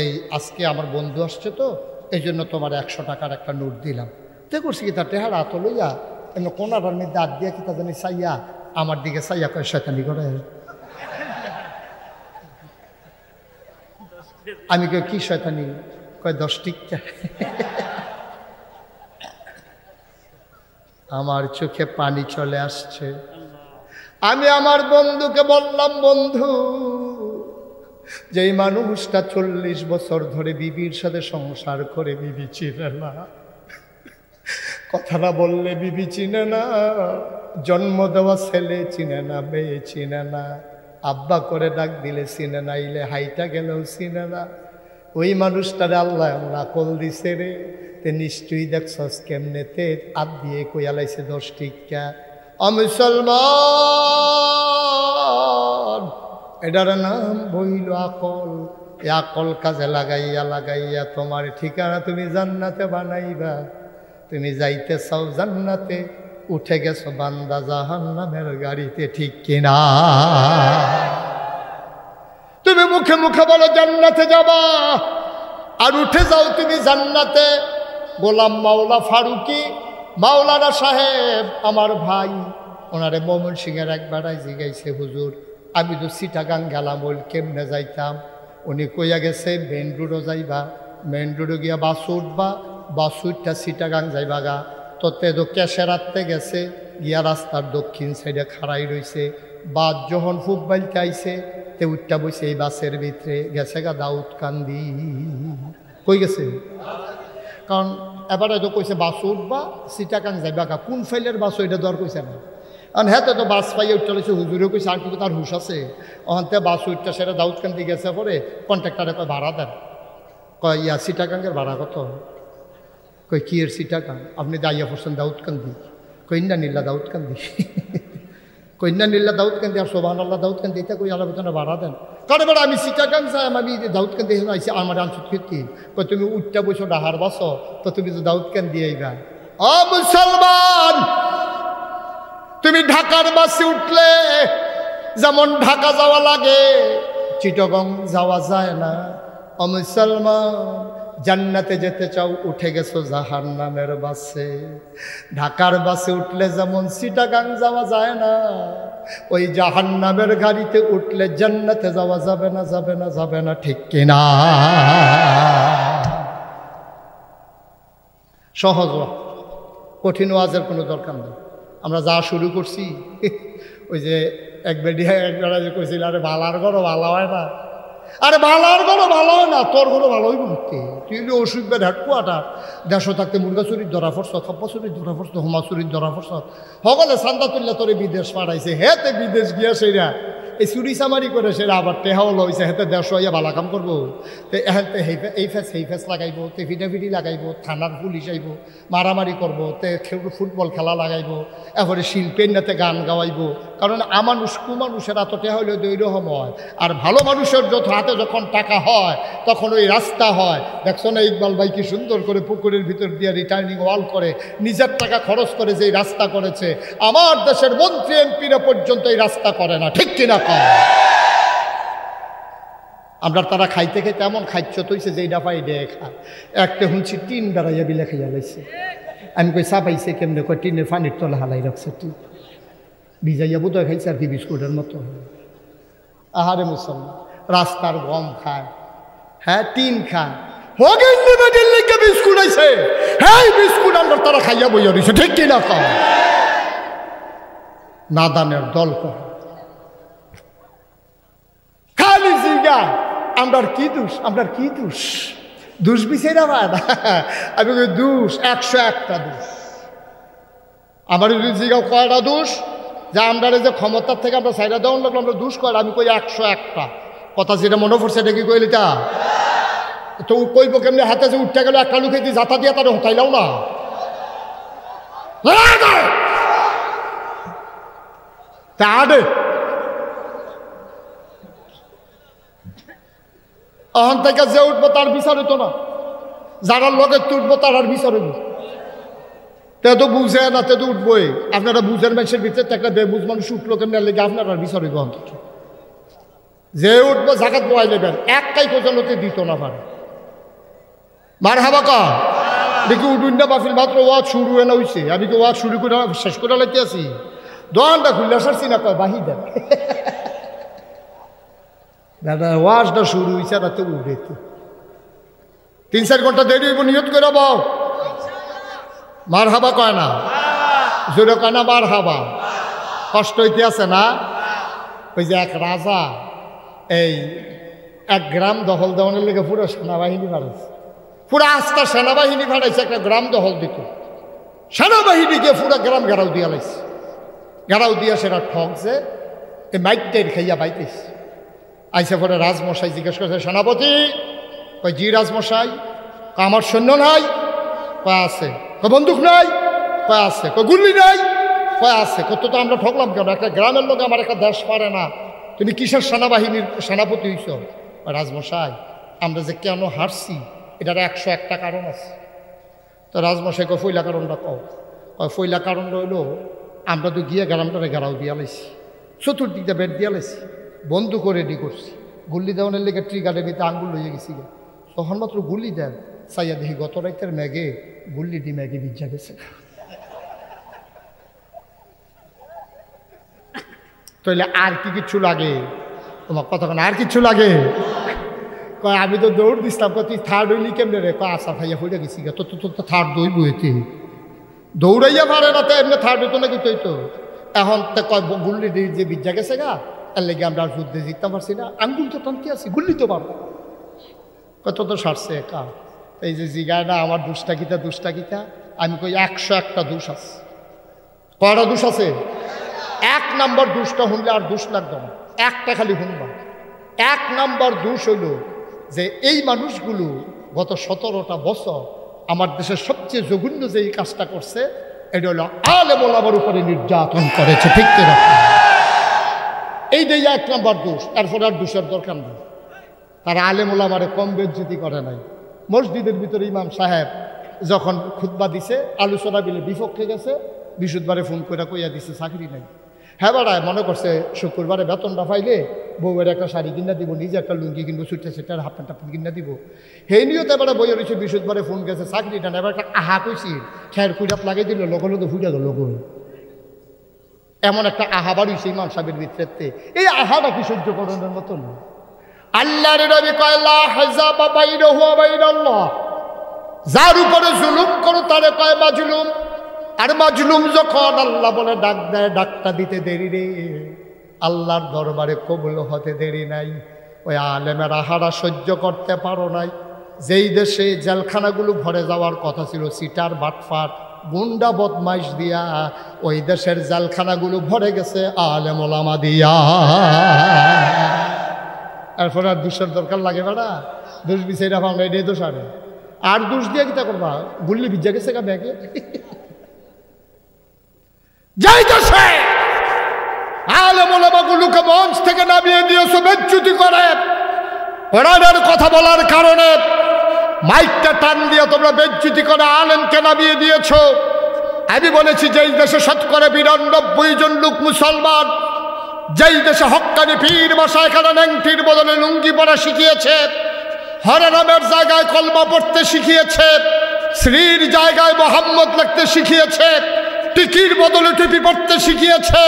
এই আজকে আমার বন্ধু আসছে, তো এই জন্য তোমার 100 টাকার একটা নোট দিলাম। তে করছি কি, তার টেহার হাত লইয়া এমনি কোনাটার মধ্যে হাত দিয়া কি তা জানি চাইয়া আমার দিকে চাইয়া কয় শয়তানি করে। আমি কই কি শয়তানি? কয় 10 টিকা। আমার চোখে পানি চলে আসছে। আমি আমার বন্ধুকে বললাম, বন্ধু যেই মানুষটা 40 বছর ধরে বিবির সাথে সংসার করে, বিবি চিনে না, কথাটা বললে বিবি চিনে না, জন্ম দেওয়া ছেলে চিনে না, মেয়ে চিনে না, আব্বা করে ডাক দিলে চিনে না, ইলে হাইটা গেলেও চিনে না, ওই মানুষটারে আল্লাহ এমন আকল দিছে রে। তে নিশ্চয়ই দেখছস কেমনে তে হাত দিয়ে কইয়া লাইছে 10 টিকা। মুসলমান, এটার নাম বইল আকল। এ আকল কাজে লাগাইয়া লাগাইয়া তোমার ঠিকানা তুমি জান্নাতে বানাইবা। তুমি যাইতে চাও জান্নাতে, উঠে গেছো বান্দা জাহান্নামের গাড়িতে, ঠিক কিনা? তুমি মুখে মুখে বলো জান্নাতে যাবা, আর উঠে যাও তুমি জান্নাতে। গোলাম মাওলা ফারুকি মাওলানা সাহেব আমার ভাই, ওনারে ময়মনসিংহের এক বেড়ায় জিগাইছে, হুজুর আমি তো চিটাগাং গেলাম, ওই কেমনে যাইতাম? উনি কইয়া গেছে মেন রোডও যাইবা, মেন রোডে গিয়া বাস উঠবা, বাস উঠটা চিটাগাং যাইবা গা। তোতে তো কেশেরাতে গেছে, গিয়া রাস্তার দক্ষিণ সাইডে খাড়াই রইছে। বাস যখন খুব বাইলতে আইছে, তে উঠটা বইছে এই বাসের ভিতরে, গেছে গা দাউদকান্দি। কই গেছে? কারণ এবারে তো কইছে বাস উঠবা চিটাগাং যাইবা গা, কোন ফাইলের বাস এটা দর কইছে না। কারণ হ্যাঁ তো বাস পাইয়ে উঠতে লাগছে, হুজুরেও কইছে আর কিন্তু তার হুশ আছে। ওখানতে বাস উঠটা সেটা দাউদকান্দি গেছে, পরে কন্ট্রাক্টারে কয় ভাড়া দেন। কয় ইয়া চিটাগাংয়ের ভাড়া কত? কই কি এর চিটাগাং? আপনি দাইয়া পড়ছেন দাউদকান্দি। কন্যা নীলা দাউদকান্দি, কন্যা নীলা দাউদকান্দি আর সোবাহান আল্লাহ দাউদকান্দি, এটা কই আল্লাহ বেতনে ভাড়া দেন। কারণ এবার আমি চিটাগাং যাই, আমি দাউদকান্দি আইসি, আমার আনসুত খেতি। কই তুমি উঠটা বসো ডাহার বাসো, তো তুমি তো দাউদকান্দি আইবা। ও মুসলমান, তুমি ঢাকার বাসে উঠলে যেমন ঢাকা যাওয়া লাগে, চিটাগাং যাওয়া যায় না। ও মুসলমান, জান্নাতে যেতে চাও, উঠে গেছো জাহান্নামের বাসে। ঢাকার বাসে উঠলে যেমন চিটাগাং যাওয়া যায় না, ওই জাহান্নামের গাড়িতে উঠলে জান্নাতে যাওয়া যাবে না, যাবে না, যাবে না, ঠিক কিনা? সহজ, কঠিন ওয়াজের কোনো দরকার নেই। আমরা যা শুরু করছি, ওই যে এক বেড়া যে কইছিল, আরে ভালার ঘরও ভালো হয় না, আরে ভালার গরো ভালো হয় না, তোর গরো ভালোই বলতে তুই অসুখ বেদ হেডকোয়ার্টার দেশও থাকতে মুরগা চুরির ধরা পড়ছ, খপ্পা চুরির ধরা পড়ছ, হোমা চুরির ধরা পড়ছ, সকলে চান্দা তুললে তোরে বিদেশ পাঠাইছে, হেতে বিদেশ গিয়া সেরা এই চুরি চামারি করে সেরা আবার টেহাও লইছে, হেতে দেশ হইয়া বালা কাম করবো, এই ফেস সেই ফেস লাগাইব, তে ফিটাফিটি লাগাইব, থানার পুলিশ আইব, মারামারি করবো, তে ফুটবল খেলা লাগাইব, এরপরে শিল্পের নাতে গান গাওয়াইব। কারণ আমানুষ কুমানুষের এত টেহা হইলে দৈরকম হয়, আর ভালো মানুষের যত হাতে যখন টাকা হয় তখন ওই রাস্তা হয়। দেখছো না ইকবাল ভাই কি সুন্দর করে পুকুরের ভিতর দিয়ে রিটার্নিং ওয়াল করে নিজের টাকা খরচ করে যে রাস্তা করেছে, আমার দেশের মন্ত্রী এমপিরা পর্যন্ত এই রাস্তা করে না, ঠিক কিনা কয়? আমরা তারা খাইতে খাইতে এমন খাইচ্ছ তৈছে যে এইটা পাই ডে খা, একটা শুনছি টিন বেড়াইয়া বিলে খাইয়া লাইছে, আমি কই চা পাইছে কেমনে, কয় টিনের পানির তলে হালাই রাখছে, টিন ভিজাইয়া বোধহয় খাইছে আর কি বিস্কুটের মতো। আহারে মুসলমান, রাস্তার গম খায়, হ্যাঁ টিন খায়, বিস্কুট আইছে, হ্যাঁ বিস্কুট আমরা তারা খাইয়া বইয়া দিছে, ঠিক কিনা কয়? নাদানের দল কয় খালি জিগা আমরার কি দোষ, আমরার কি দোষ, দোষ বিচার আবার আমি দোষ 101টা দোষ। আমার যদি জিগাও কয়টা দোষ, যে আমরা যে ক্ষমতার থেকে আমরা সাইডা দেওয়ার লাগলো আমরা দোষ কর, আমি কই 101টা। কথা যেটা মনে পড়ছে এটা কি কইলি তা তো কইব কেমনি, হাতে যে উঠতে গেল একটা লুকে দিয়ে জাতা দিয়া তারা হতাইলাও না, তা আডে অহন থেকে যে উঠবো তার বিচার হইতো না, যারা লগে তুটবো তার আর বিচার হইব। তে তো বুঝে না, তে তো উঠবোই। আপনারা বুঝের মানুষের ভিতরে একটা বেবুঝ মানুষ উঠলো কেমন লেগে আপনার আর বিচার হইব। অন্তত যে উঠবো জাকাত বয়াই নেবেন, একটাই কোজনতে দিত না পারে। মার হাবা কা দেখি উঠুন না বাফিল, মাত্র ওয়াজ শুরু হয়ে না হইছে, আমি কি ওয়াজ শুরু করে শেষ করে লাগতে আছি, দোকানটা খুললে সারছি না, কয় বাহি দেন দাদা ওয়াজটা শুরু হয়েছে, রাতে উঠে 3-4 ঘন্টা দেরি হইব, নিয়ত করে বাও মার হাবা কয় না, জোরে কয় না মার হাবা। কষ্ট হইতে আছে না? ওই যে এক রাজা এই 1 গ্রাম দখল দেওয়ানোর লেগে পুরো সেনাবাহিনী বাড়াইছে, পুরো আস্থা সেনাবাহিনী বাড়াইছে, একটা গ্রাম দখল দিত, সেনাবাহিনীকে পুরো গ্রাম ঘেরাও দিয়া লাইছে, ঘেরাও দিয়া সেটা ঠকছে, এই মাইকটাই খাইয়া বাইতেছে। আইসে পরে রাজমশাই জিজ্ঞেস করছে, সেনাপতি? কয় জি রাজমশাই। আমার সৈন্য নাই? কয় আছে। কয় বন্দুক নাই? কয় আছে। কয় গুল্লি নাই? কয় আছে। কত তো আমরা ঠকলাম কেন, একটা গ্রামের লোক আমার একটা দেশ পারে না, তুমি কিসের সেনাবাহিনীর সেনাপতি হইছ? রাজমশাই আমরা যে কেন হারছি এটার 101টা কারণ আছে। তো রাজমশাই কয় ফইলা কারণটা কও। কয় ফইলা কারণটা হইলো আমরা তো গিয়ে গ্রামটারে ঘেরাও দিয়া লাইছি, চতুর্দিকটা বেড দিয়া লাইছি, বন্দুক রেডি করছি, গুল্লি দেওয়ানের লেগে ট্রিগারের ভিতরে আঙ্গুল লইয়া গেছি, তখন মাত্র গুল্লি দেন চাইয়া দেখি গত রাতের ম্যাগে গুল্লিটি ম্যাগে ভিজা গেছে। তাইলে আর কি কিচ্ছু লাগে? তোমার কতক্ষণ আর কিচ্ছু লাগে? কয় আমি তো দৌড় দিছিলাম। কয় তুই থার্ড হইলি কেমনে রে? কয় আশা খাইয়া হইয়া গেছি গা, তো থার্ড দই বইতে দৌড়াইয়া পারে না, তো এমনি থার্ড হইতো নাকি? তুই তো এখন তো কয় গুল্লি যে ভিজা গেছে গা, তার লেগে আমরা আর যুদ্ধে জিততে পারছি না, আঙ্গুল তো টানতে আছি, গুল্লি তো পারবো। কত তো সারছে একা। এই যে জিগায় না আমার দুষ্টা গীতা, আমি কই 101টা দোষ আছে। কয়টা দোষ আছে? 1 নম্বর দোষটা শুনলে আর দোষ লাগতো না, একটা খালি শুনবা। 1 নম্বর দোষ হইল যে এই মানুষগুলো গত 17টা বছর আমার দেশের সবচেয়ে জঘন্য যে এই কাজটা করছে, এটা হলো আলেম ওলামার উপরে নির্যাতন করেছে, ঠিক কিনা? এইটাই 1 নম্বর দোষ। তারপরে আর দোষের দরকার নেই। তারা আলেম ওলামারে কম বেজ্জতি করে নাই। মসজিদের ভিতরে ইমাম সাহেব যখন খুতবা দিছে, আলোচনা বিলে বিপক্ষে গেছে, বৃহস্পতিবারে ফোন করে কইয়া দিছে চাকরি নাই। হ্যাঁ বাড়ায় মনে করছে শুক্রবারে বেতনটা পাইলে বউয়ের একটা শাড়ি কিনা দিব, নিজে একটা লুঙ্গি কিনবো, ছুটে সেটার হাফ প্যান্ট কিনা দিব। সেই নিয়েও এবারে বইয়ে রয়েছে, বৃহস্পতিবারে ফোন গেছে চাকরিটা না, এবার একটা আহা কইছি, খেয়ার কুইরাত লাগাই দিল, লগে লগে ফুটে গেল। এমন একটা আহা বাড়িছে ইমাম সাহেবের ভিতরে, এই আহাটা কি সহ্য করানোর মতন? আল্লাহর নবী কয় লা হাযাবা বাইনাহু ওয়া বাইনাল্লাহ, যার উপরে জুলুম করো তারে কয় মাজলুম। আর মাজলুম যখন আল্লাহ বলে ডাক দেয়, ডাকটা দিতে দেরি রে, আল্লাহর দরবারে কবুল হতে দেরি নাই। ওই আলেমেরা হারা সহ্য করতে পারো নাই। যেই দেশে জেলখানাগুলো ভরে যাওয়ার কথা ছিল সিটার বাটফার গুন্ডা বদমাইশ দিয়া, ওই দেশের জেলখানাগুলো ভরে গেছে আলেম ওলামা দিয়া। এরপর আর দোষের দরকার লাগে বেড়া, দোষ বিচাইরা পাও না, এটাই দোষ। আর দোষ দিয়ে কিতা করবা, গুল্লি ভিজা গেছে গা ব্যাগে। যাই দেশে আলেম ওলামাগুলোকে মঞ্চ থেকে নামিয়ে দিয়েছো বেজ্জতি করে, কোরআনের কথা বলার কারণে মাইকটা টান দিয়ে তোমরা বেজ্জতি করে আলেমকে নামিয়ে দিয়েছ। আমি বলেছি যেই দেশে শতকরা ৯২ জন লোক মুসলমান, যেই দেশে হক্কানি পীর মশায়েখরা ন্যাংটির বদলে লুঙ্গি পরা শিখিয়েছে, হরে নামের জায়গায় কলমা পড়তে শিখিয়েছে, শ্রীর জায়গায় মোহাম্মদ লিখতে শিখিয়েছে, টিকির বদলে টুপি পড়তে শিখিয়েছে,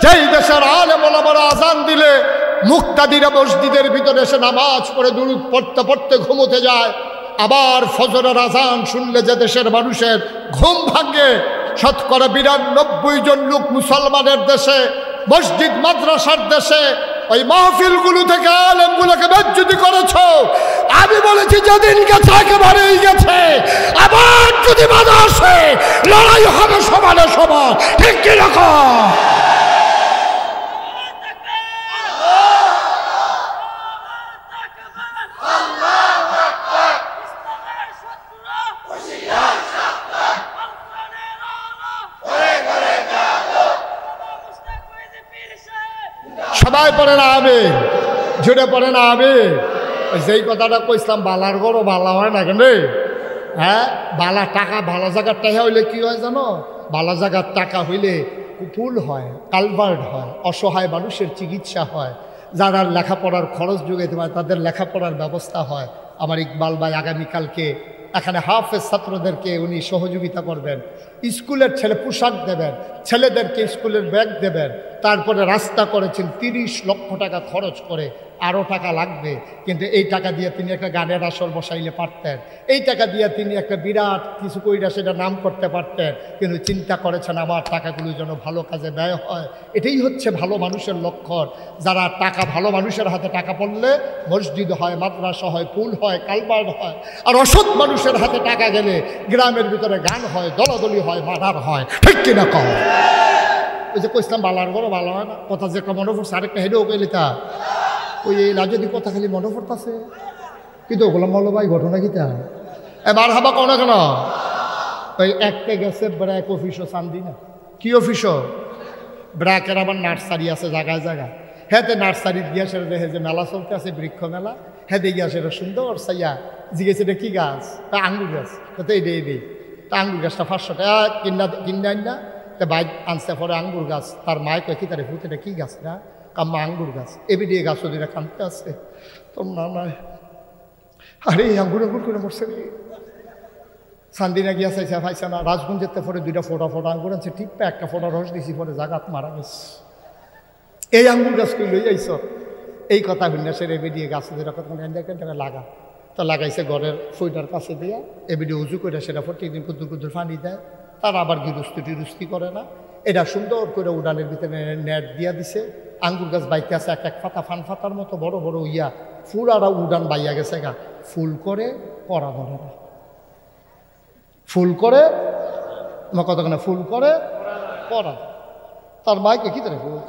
যেই দেশের আলেম ওলামারা আজান দিলে মুক্তাদিরা মসজিদের ভিতরে এসে নামাজ পড়ে দুরূদ পড়তে পড়তে ঘুমোতে যায়, আবার ফজরের আজান শুনলে যে দেশের মানুষের ঘুম ভাঙে, শতকরা ৯২ জন লোক মুসলমানের দেশে, মসজিদ মাদ্রাসার দেশে, ওই মাহফিলগুলো থেকে আলেমগুলোকে বেজ্জতি করেছো। আমি বলেছি যেদিন গেছে একেবারেই গেছে, আবার যদি বাধা আসে লড়াই হবে সমানে সমান, ঠিক কিরকম? সবাই পড়ে না হবে, জুড়ে পড়ে না হবে। যেই কথাটা কইছিলাম বালার গরো বালা হয় না কেন? হ্যাঁ, বালা টাকা ভালো জায়গার টাকা হইলে কি হয় জানো? ভালো জায়গার টাকা হইলে পুল হয়, কালভার্ট হয়, অসহায় মানুষের চিকিৎসা হয়, যারা লেখাপড়ার খরচ যোগাইতে পারে তাদের লেখাপড়ার ব্যবস্থা হয়। আমার ইকবাল ভাই আগামীকালকে এখানে হাফেজ ছাত্রদেরকে উনি সহযোগিতা করবেন, স্কুলের ছেলে পোশাক দেবেন, ছেলেদেরকে স্কুলের ব্যাগ দেবেন। তারপরে রাস্তা করেছেন ৩০ লক্ষ টাকা খরচ করে, আরও টাকা লাগবে, কিন্তু এই টাকা দিয়ে তিনি একটা গানের আসর বসাইলে পারতেন, এই টাকা দিয়ে তিনি একটা বিরাট কিছু কইরা সেটা নাম করতে পারতেন, কিন্তু চিন্তা করেছেন আমার টাকাগুলো যেন ভালো কাজে ব্যয় হয়। এটাই হচ্ছে ভালো মানুষের লক্ষণ। যারা টাকা, ভালো মানুষের হাতে টাকা পড়লে মসজিদ হয়, মাদ্রাসা হয়, পুল হয়, কালভার্ট হয়। আর অসৎ মানুষের হাতে টাকা গেলে গ্রামের ভিতরে গান হয়, দলাদলি হয়, মার্ডার হয়, ঠিক কিনা কম? ওই যে কইসলাম বালার বড় ভালো হয় না, কথা যে একটা মনে পড়ছে, আরেকটা হেডেও গেলিতা ওই যদি কথা খালি মনে পড়তেছে, কিন্তু ওগুলো মল ভাই ঘটনা কিতা এবার হাবা কেন কেন? ওই একটা গেছে ব্র্যাক অফিসও চান্দি না, কি অফিসও? ব্র্যাকের আবার নার্সারি আছে জায়গায় জায়গায়। হ্যাঁ, নার্সারি গিয়া সেটা দেখে যে মেলা চলতে আছে, বৃক্ষ মেলা। হ্যাঁ, গিয়া সেটা সুন্দর সাইয়া জিজ্ঞেস এটা কি গাছ? আঙ্গুর গাছ। তো এই দেই তা আঙ্গুর গাছটা 500 টাকা কিনে আন না। তো বাইক আনতে পরে আঙ্গুর গাছ, তার মায় কয় কি তারে ভূতেটা কি গাছ না? কাম্মা আঙ্গুর গাছ। এবিডি গাছ ওদিকে কানতে আছে, তোর না নয়। আরে আঙ্গুর আঙ্গুর করে মরছে রে। সান্দিনা গিয়া চাইছে, পাইছে না। রাজগঞ্জের পরে 2টা ফোটা আঙ্গুর আনছে, টিপ্পা একটা ফোটা রস দিছি, পরে জাগাত মারা গেছে। এই আঙ্গুর গাছ কই লই যাইছ? এই কথা হইনা সে এবিডি গাছ লাগা তো লাগাইছে ঘরের ফুইটার কাছে দিয়া। এবিডি উজু করে সেটা প্রত্যেকদিন কুদুর কুদুর পানি দেয়। তারা আবার গিরুস্তি টিরুস্তি করে না। এটা সুন্দর করে উড়ানের ভিতরে নেট দিয়া দিছে। আঙ্গুর গাছ বাইতে আছে, এক এক পাতা ফান ফাতার মতো বড় বড় ইয়া ফুল। আর উড়ান বাইয়া গেছে গা, ফুল করে করা ধরে না, ফুল করে কতখানে ফুল করে করা। তার মাইকে কি তারা ফুল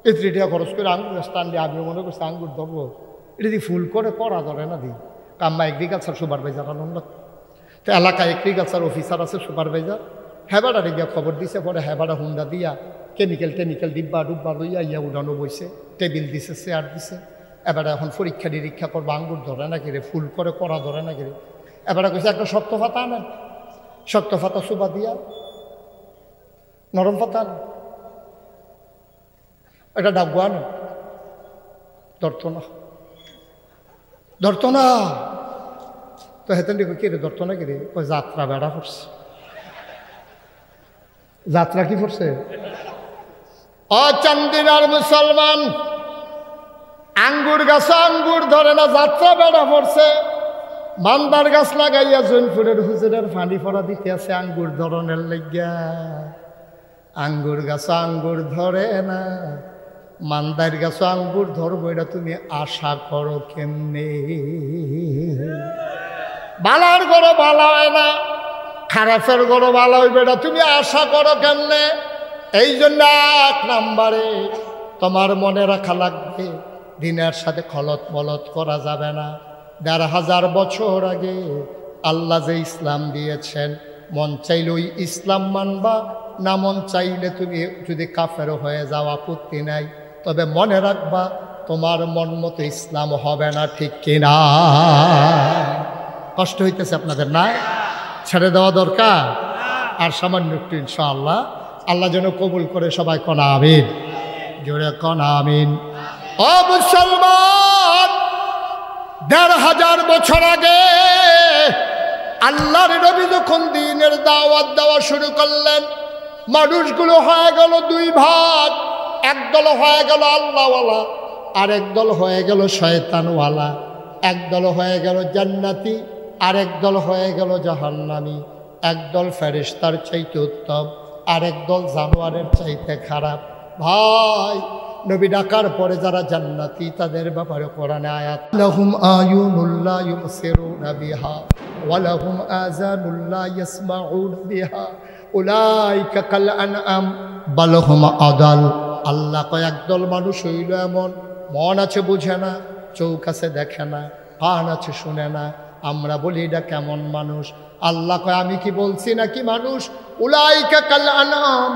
এত্রি টাকা খরচ করে আঙ্গুর গাছ টানলে আমি মনে করছি আঙ্গুর ধরবো, এটা দিয়ে ফুল করে করা ধরে না। দিই কাম্মা এগ্রিকালচার সুপারভাইজার আনন্দ। তো এলাকায় এগ্রিকালচার অফিসার আছে সুপারভাইজার, হেবাডারে গিয়া খবর দিছে। পরে হেবাডা হুন্ডা দিয়া কেমিক্যাল ডিব্বা ডুব্বা লইয়া ইয়া উড়ানো বইছে, টেবিল দিছে, চেয়ার দিছে। এবারে এখন পরীক্ষা নিরীক্ষা করবো, আঙ্গুর ধরে না কিরে, ফুল করে করা ধরে না কিরে। এবারে কইছে একটা শক্ত পাতা আনেন, শক্ত পাতা সুবা দিয়া, নরম পাতা আনেন, একটা ডাব্বু আনেন। ধরতো না। তো হেতেন দেখো কে রে ধরতো না কিরে? ওই যাত্রা বেড়া পড়ছে। যাত্রা কি পড়ছে? চান্দিনার মুসলমান আঙ্গুর গাছ আঙ্গুর ধরে না, যাত্রা বেড়া পড়ছে। মান্দার গাছ লাগাইয়া জৈনপুরের হুজুরের ফানি ফরা দিতে আছে আঙ্গুর ধরনের লেগিয়া। আঙ্গুর গাছ আঙ্গুর ধরে না, মান্দার গাছ আঙ্গুর ধরবো এটা তুমি আশা করো কেমনে? বালার গরো বালা হয় না, খারাপের গরো বালা হইবে এটা তুমি আশা করো কেমনে? এই জন্য 1 নম্বরে তোমার মনে রাখা লাগবে দিনের সাথে খলত মলত করা যাবে না। ১,৫০০ বছর আগে আল্লাহ যে ইসলাম দিয়েছেন, মন চাইলে ওই ইসলাম মানবা, না মন চাইলে তুমি যদি কাফের হয়ে যাও আপত্তি নাই, তবে মনে রাখবা তোমার মন মতো ইসলাম হবে না, ঠিক কিনা? কষ্ট হইতেছে আপনাদের না? ছেড়ে দেওয়া দরকার আর সামান্য একটু, ইনশাআল্লাহ আল্লাহ যেন কবুল করে। সবাই কনা আমিন, জোরে কনা আমিন। ও মুসলমান, ১,৫০০ বছর আগে আল্লাহর নবী যখন দ্বীনের দাওয়াত দেওয়া শুরু করলেন, মানুষগুলো হয়ে গেল 2 ভাগ। একদল হয়ে গেল আল্লাহওয়ালা, আর একদল হয়ে গেল শয়তানওয়ালা। একদল হয়ে গেল জান্নাতি, আর একদল হয়ে গেল জাহান্নামী। একদল ফেরেশতার চাইতে উত্তম, আর একদল জানোয়ারের চাইতে খারাপ। ভাই, নবী ডাকার পরে যারা জান্নাতি তাদের ব্যাপারে কোরআনে আয়াত, লাহুম আয়ুনুল্লাহ ইউবসিরুনা বিহা ওয়া লাহুম আযানুল্লাহ ইয়াসমাউনা বিহা উলাইকা কাল আনআম বাল হুম আদাল। আল্লাহ কয় একদল মানুষ হইল এমন, মন আছে বুঝে না, চোখ আছে দেখে না, কান আছে শুনে না। আমরা বলি এটা কেমন মানুষ? আল্লাহ কয় আমি কি বলছি নাকি মানুষ? উলাইকা কাল আনআম,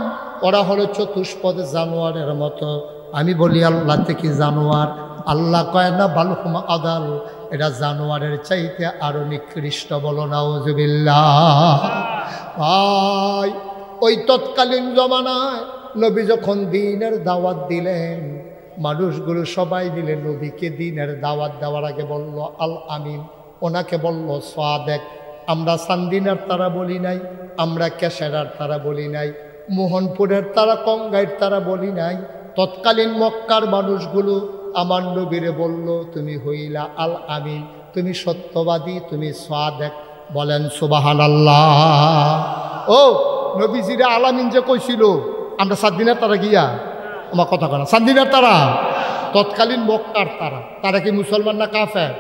ওরা হলো চতুষ্পদ জানোয়ারের মতো। আমি বলি আল্লাহ থেকে জানোয়ার? আল্লাহ কয় না, বাল হুম আদাল, এটা জানোয়ারের চাইতে আরো নিকৃষ্ট। বলো নাউজুবিল্লাহ। ভাই, ওই তৎকালীন জমানায় নবী যখন দ্বীনের দাওয়াত দিলেন, মানুষগুলো সবাই মিলে নবীকে দ্বীনের দাওয়াত দেওয়ার আগে বলল আল আমিন, ওনাকে বলল সাদেক। আমরা চান্দিনার তারা বলি নাই, আমরা কেশারার তারা বলি নাই, মোহনপুরের তারা, কঙ্গাইয়ের তারা বলি নাই। তৎকালীন মক্কার মানুষগুলো আমার নবীরে বলল তুমি হইলা আল আমিন, তুমি সত্যবাদী, তুমি সাদেক। বলেন সুবহানাল্লাহ। ও নবীজিরে আল আমিন যে কইছিল, আমরা 7 দিনের তারা গিয়া, আমার কথা কনা 7 দিনের তারা তৎকালীন মক্কার তারা। তারা কি মুসলমান না কাফের?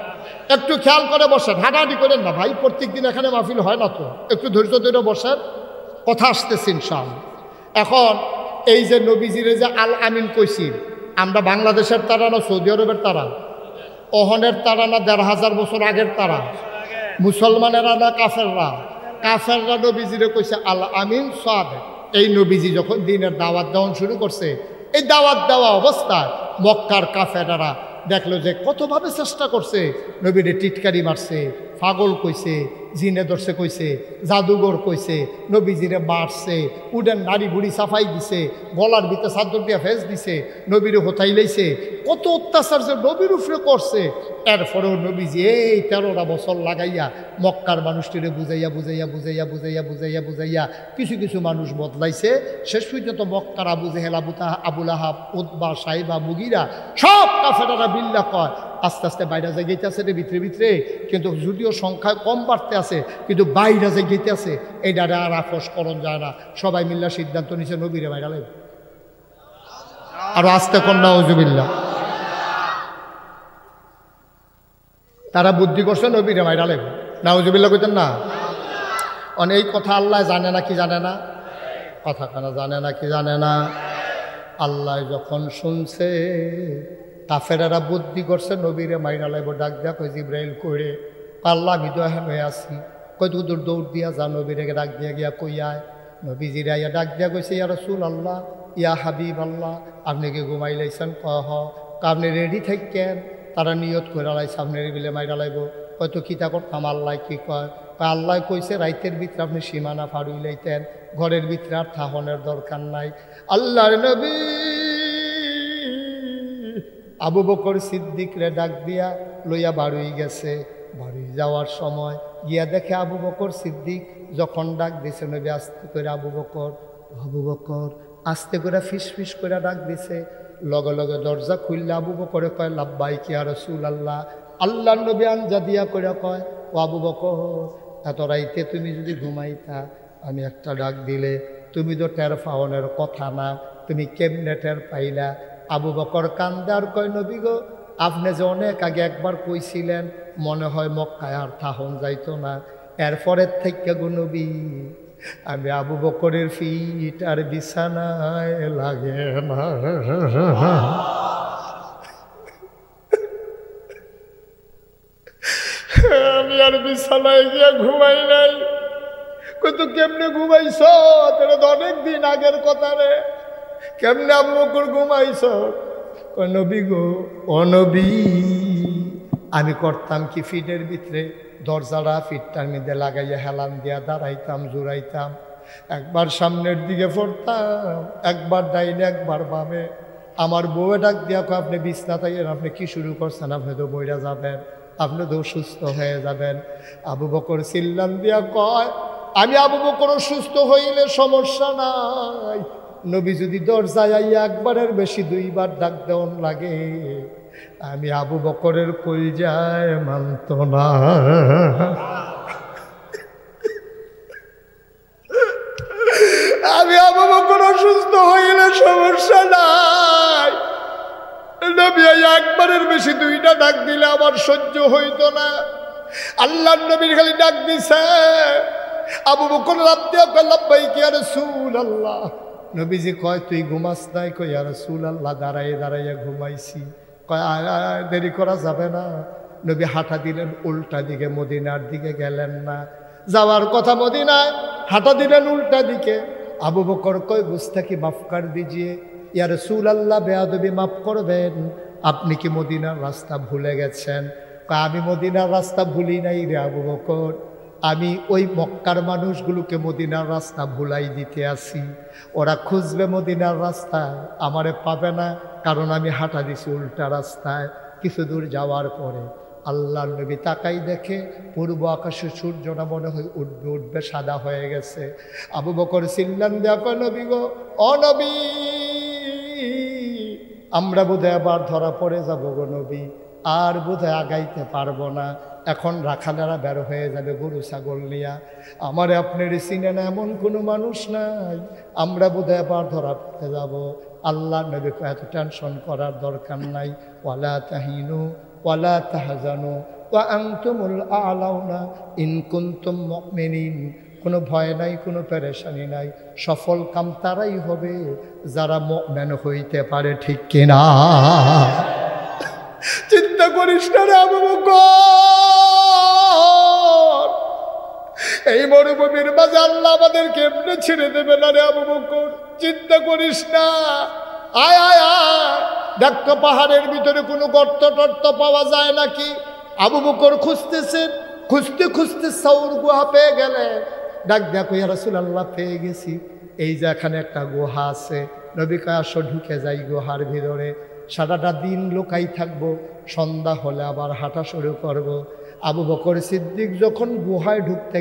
একটু খেয়াল করে বসেন, হাঁটাহাঁটি করেন না ভাই, প্রত্যেক দিন এখানে মাহফিল হয় না তো, একটু ধৈর্য ধরে বসেন, কথা আসতেছে ইনশাআল্লাহ। এখন এই যে নবীজিরে যে আল আমিন কইছি, আমরা বাংলাদেশের তারা না সৌদি আরবের তারা? ওহনের তারা না ১,৫০০ বছর আগের তারা? মুসলমানেরা না কাফেররা? কাফেররা নবীজিরে কইছে আল আমিন সাদেক। এই নবীজি যখন দ্বীনের দাওয়াত দেওয়া শুরু করছে, এই দাওয়াত দেওয়া অবস্থায় মক্কার কাফেররা দেখলো যে কতভাবে চেষ্টা করছে, নবীরে টিটকারি মারছে, পাগল কইছে, জিনে ধরছে কইছে, জাদুঘর কইছে, নবীজিরে মারছে, উডেন নারী বুড়ি সাফাই দিছে, গলার ভিতরে চাদর দিয়া ফেস দিছে, নবীরে হোতাই লাইছে, কত অত্যাচার যে নবীর উপরে করছে। এরপরেও নবীজি এই 13টা বছর লাগাইয়া মক্কার মানুষটিরে বুঝাইয়া বুঝাইয়া বুঝাইয়া বুঝাইয়া বুঝাইয়া বুঝাইয়া কিছু কিছু মানুষ বদলাইছে। শেষ পর্যন্ত মক্কার আবু জেহেল, আবুল আহাব, উতবা, সাইবা, মুগিরা সব কাফেররা বিল্লাহ কয় আস্তে আস্তে বাইরে যাই গেতে আছে রে ভিতরে ভিতরে, কিন্তু যদিও সংখ্যায় কম বাড়তে আছে, কিন্তু বাইরে যাই গেতে আছে, এইটারে আর আপোষ করণ যায় না। সবাই মিল্লা সিদ্ধান্ত নিছে নবীরে বাইরে লাগবে। আর আস্তে কন্যা ওজুবিল্লাহ, তারা বুদ্ধি করছে নবীরে বাইরে লাগবে। নাউজুবিল্লাহ কইতেন না? এই কথা আল্লাহ জানে না কি জানে না? কথা কেনা জানে না কি জানে না? আল্লাহ যখন শুনছে কাফেরেরা বুদ্ধি করছে নবীরে মাইরা লাইব, ডাক দিয়া কই জিব্রাইল কইরে, আল্লাহ আমি তো এখন হয়ে আসি, কই তুই দূর দৌড় দিয়া যা, নবীরে ডাক দিয়া গিয়া কইয়ায়। নবীজিরা ইয়া ডাক দিয়া কইছে ইয়া রাসূলুল্লাহ, ইয়া হাবিব আল্লাহ, আপনি কি ঘুমাই লাইছেন? কহ আপনি রেডি থাকেন। তারা নিয়ত করে লাইছে আপনি বিলে মাইরা লাইব। হয়তো কিতা করতাম, আল্লাহ কি কয়? আল্লাহ কইছে রাইতের ভিতরে আপনি সীমানা ফাড়ুই লাইতেন, ঘরের ভিতরে আর থাহনের দরকার নাই। আল্লাহর নবী আবু বকর সিদ্দিকরে ডাক দিয়া লইয়া বাড়ুই গেছে। বাড়ি যাওয়ার সময় গিয়া দেখে আবু বকর সিদ্দিক যখন ডাক দিছে, নবী আস্তে করে আবু বকর, আবু বকর আস্তে করে ফিস ফিস করে ডাক দিছে। লগে লগে দরজা খুললে আবু বকরে কয় লাব্বাইক ইয়া রাসূলুল্লাহ। আল্লাহর নবী আনজা দিয়া করে কয়, ও আবু বকর, এত রাইতে তুমি যদি ঘুমাইতা, আমি একটা ডাক দিলে তুমি তো টের পাওনের কথা না, তুমি কেমনে টের পাইলা? আবু বকর কান্দে আর কয় নবী গো, আপনি যে অনেক আগে একবার কইছিলেন মনে হয় মক্কায় আর থাহন যাইতো না, এরপরের থেকে গো নবী আমি আবু বকরের ফিট আর বিছানায় লাগে না। আমি আর বিছানায় গিয়া ঘুমাই নাই। কত কেমনে ঘুমাইছ? তোর তো অনেক দিন আগের কথা রে। কেমনে আবু বকর ঘুমাইছ? নবী গো, অনবী আমি করতাম কি ফিটের ভিতরে দরজাটা ফিটটার মধ্যে লাগাইয়া হেলান দিয়া দাঁড়াইতাম, জুড়াইতাম, একবার সামনের দিকে পড়তাম, একবার ডাইনে একবার বামে। আমার বউয়ে ডাক দিয়া কয় আপনি বিছনা থাকেন, আপনি কি শুরু করছেন? আপনি তো বইরা যাবেন, আপনি তো সুস্থ হয়ে যাবেন। আবু বকর চিল্লান দিয়া কয় আমি আবু বকর সুস্থ হইলে সমস্যা নাই, নবী যদি দরজায় আইয়া একবারের বেশি দুইবার ডাক দেওয়ান লাগে আমি আবু বকরের কলজায় মানত না। আমি আবু বকর অসুস্থ হইলে সমস্যা নাই, নবী একবারের বেশি দুইটা ডাক দিলে আমার সহ্য হইতো না। আল্লাহর নবীর খালি ডাক দিছে, আবু বকর লাব্বাইক ইয়া রাসূলুল্লাহ। নবীজি কয় তুই ঘুমাস নাই? কই ইয়া রাসূলুল্লাহ দাঁড়াইয়া দাঁড়াইয়া ঘুমাইছি। কয় দেরি করা যাবে না। নবী হাঁটা দিলেন উল্টা দিকে, মদিনার দিকে গেলেন না। যাওয়ার কথা মদিনায়, হাঁটা দিলেন উল্টা দিকে। আবু বকর কয় গুস্তাখি মাফ কর দিজিয়ে ইয়া রাসূলুল্লাহ, বেয়াদবি মাফ করবেন, আপনি কি মদিনার রাস্তা ভুলে গেছেন? কয় আমি মদিনার রাস্তা ভুলি নাই রে আবু বকর, আমি ওই মক্কার মানুষগুলোকে মদিনার রাস্তা ভুলাই দিতে আসি। ওরা খুঁজবে মদিনার রাস্তা, আমারে পাবে না, কারণ আমি হাঁটা দিছি উল্টা রাস্তায়। কিছু দূর যাওয়ার পরে আল্লাহর নবী তাকাই দেখে পূর্ব আকাশে সূর্যটা মনে হয় উঠবে উঠবে, সাদা হয়ে গেছে। আবু বকর চিল্লান দেখো নবী গো, ও নবী আমরা বোধহয় আবার ধরা পড়ে যাবো গো নবী, আর বোধহয় আগাইতে পারবো না। এখন রাখালেরা বের হয়ে যাবে গরু ছাগল নিয়া, আমারে আপনার চিনে না এমন কোনো মানুষ নাই, আমরা বোধহয় আবার ধরা পড়ে যাব। আল্লাহ নবী এত টেনশন করার দরকার নাই। ওয়ালা তাহিনু ওয়ালা তাহজানু ওয়া আনতুমুল আ'লাউনা ইন কুনতুম মুমিনিন। কোনো ভয় নাই, কোনো পেরেশানি নাই, সফল কাম তারাই হবে যারা মুমিন হইতে পারে, ঠিক কিনা? চিন্তা করিস না রে আবু বকর, এই মরুভূমির মাঝে আল্লাহ আমাদেরকে এমনি ছেড়ে দেবে না রে আবু বকর, চিন্তা করিস না। আয় আয় আয়, দেখতো পাহাড়ের ভিতরে কোনো গর্ত টর্ত পাওয়া যায় নাকি? আবু বকর খুঁজতেছেন, খুঁজতে খুঁজতে সাউর গুহা পেয়ে গেলেন। ডাক দেখো ইয়া রাসূলুল্লাহ, পেয়ে গেছি, এই যে এখানে একটা গুহা আছে। নবী কয় আসো ঢুকে যাই গুহার ভিতরে, সারাটা দিন লোকাই থাকবো, সন্ধ্যা হলে আবার হাঁটা শুরু করব। আবু বকর সিদ্দিক যখন গুহায় ঢুকতে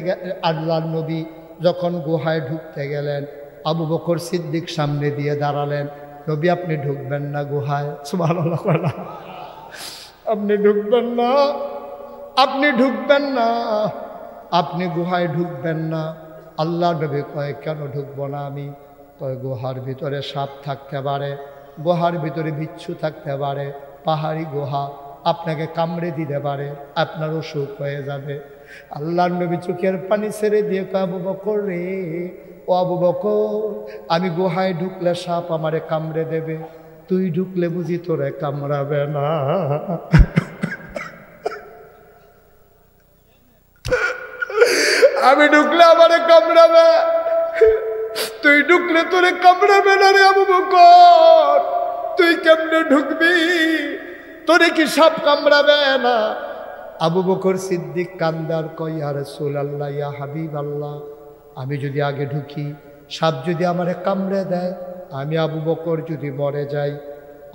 আল্লাহর নবী যখন গুহায় ঢুকতে গেলেন, আবু বকর সিদ্দিক সামনে দিয়ে দাঁড়ালেন। নবী আপনি ঢুকবেন না গুহায়? সুবহানাল্লাহ, আপনি ঢুকবেন না, আপনি ঢুকবেন না, আপনি গুহায় ঢুকবেন না। আল্লাহ নবী কয় কেন ঢুকবো না আমি? কয় গুহার ভিতরে সাপ থাকতে পারে, গুহার ভিতরে বিচ্ছু থাকতে পারে, পাহাড়ি গুহা, আপনাকে কামড়ে দিতে পারে, আপনার অসুখ হয়ে যাবে। আল্লাহর নবী চোখের পানি ছেড়ে দিয়ে কয় আবু বকর রে, ও আবু বকর, আমি গুহায় ঢুকলে সাপ আমারে কামড়ে দেবে, তুই ঢুকলে বুঝি তোরে কামড়াবে না? আমি ঢুকলে আমারে কামড়াবে, তুই ঢুকলে তোরে কামড়াবে না রে আবু বকর, তুই কেমনে ঢুকবি? তোরে কি সাপ কামড়াবে না? আবু বকর সিদ্দিক কান্দার কয় ইয়া রাসূলুল্লাহ, ইয়া হাবিবাল্লাহ, আমি যদি আগে ঢুকি, সাপ যদি আমারে কামড়ে দেয়, আমি আবু বকর যদি মরে যাই,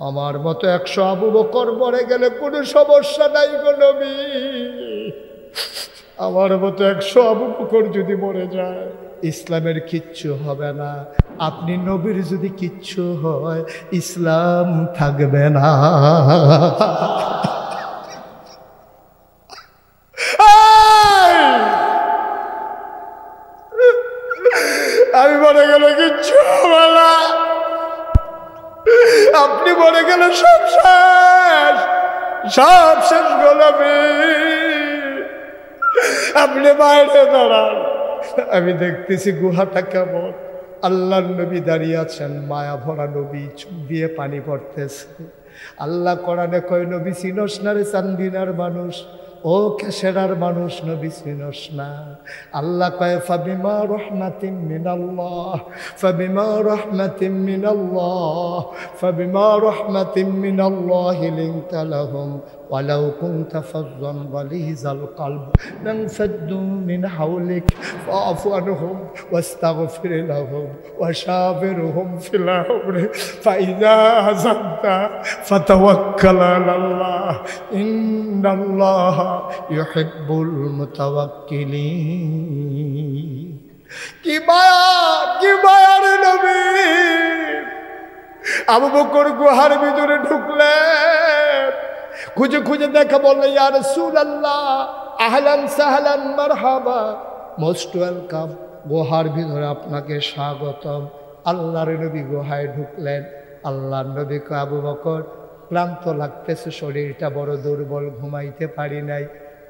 আমার মতো 100 আবু বকর মরে গেলে কোনো সমস্যা নাই গো নবী। আমার মতো 100 আবু বকর যদি মরে যায়, ইসলামের কিচ্ছু হবে না। আপনি নবীর যদি কিচ্ছু হয়, ইসলাম থাকবে না। আমি মরে গেলে কিচ্ছু হবে না, আপনি মরে গেলে সব শেষ গোলামি। আপনি বাইরে দাঁড়ান, আমি দেখতেছি গুহাটা কেমন। আল্লাহর নবী দাঁড়িয়ে আছেন, মায়া ভরা নবী, চোখ দিয়ে পানি পড়তেছে। আল্লাহ কোরআনে কয়, নবী চিনস না রে চান্দিনার মানুষ, ও কেশেরার মানুষ, নবী চিনস না। আল্লাহ কয়, ফাবিমা রহমাতিম মিনাল্লাহ, ফাবিমা রহমাতিম মিনাল্লাহ, ফাবিমা রহমাতিম মিনাল্লাহি লিনতা লাহুম ওয়ালাউ কুনতা ফাযযান গালিযাল কলব লানফাদ্দু মিন হাওলিক ফাআফু আনহুম ওয়াস্তাগফির লাহুম ওয়াশাবিরহুম ফিল আমরি ফাইযা আযামতা ফাতাওয়াক্কাল আলাল্লাহ ইন্নাল্লাহা ইউহিব্বুল মুতাওয়াক্কিলিন। কি মায়ার নবী। আবু বকর গুহার ভিতরে ঢুকলেন, খুঁজে খুঁজে দেখা, বললেন, ইয়া রাসূলুল্লাহ, আহলান সাহলান মারহাবা, মোস্ট ওয়েলকাম, গুহার ভিতরে আপনাকে স্বাগতম। আল্লাহর নবী গুহায় ঢুকলেন। আল্লাহর নবী কয়, আবু বকর, ক্লান্ত লাগতেছে, শরীরটা বড় দুর্বল, ঘুমাইতে পারি নাই,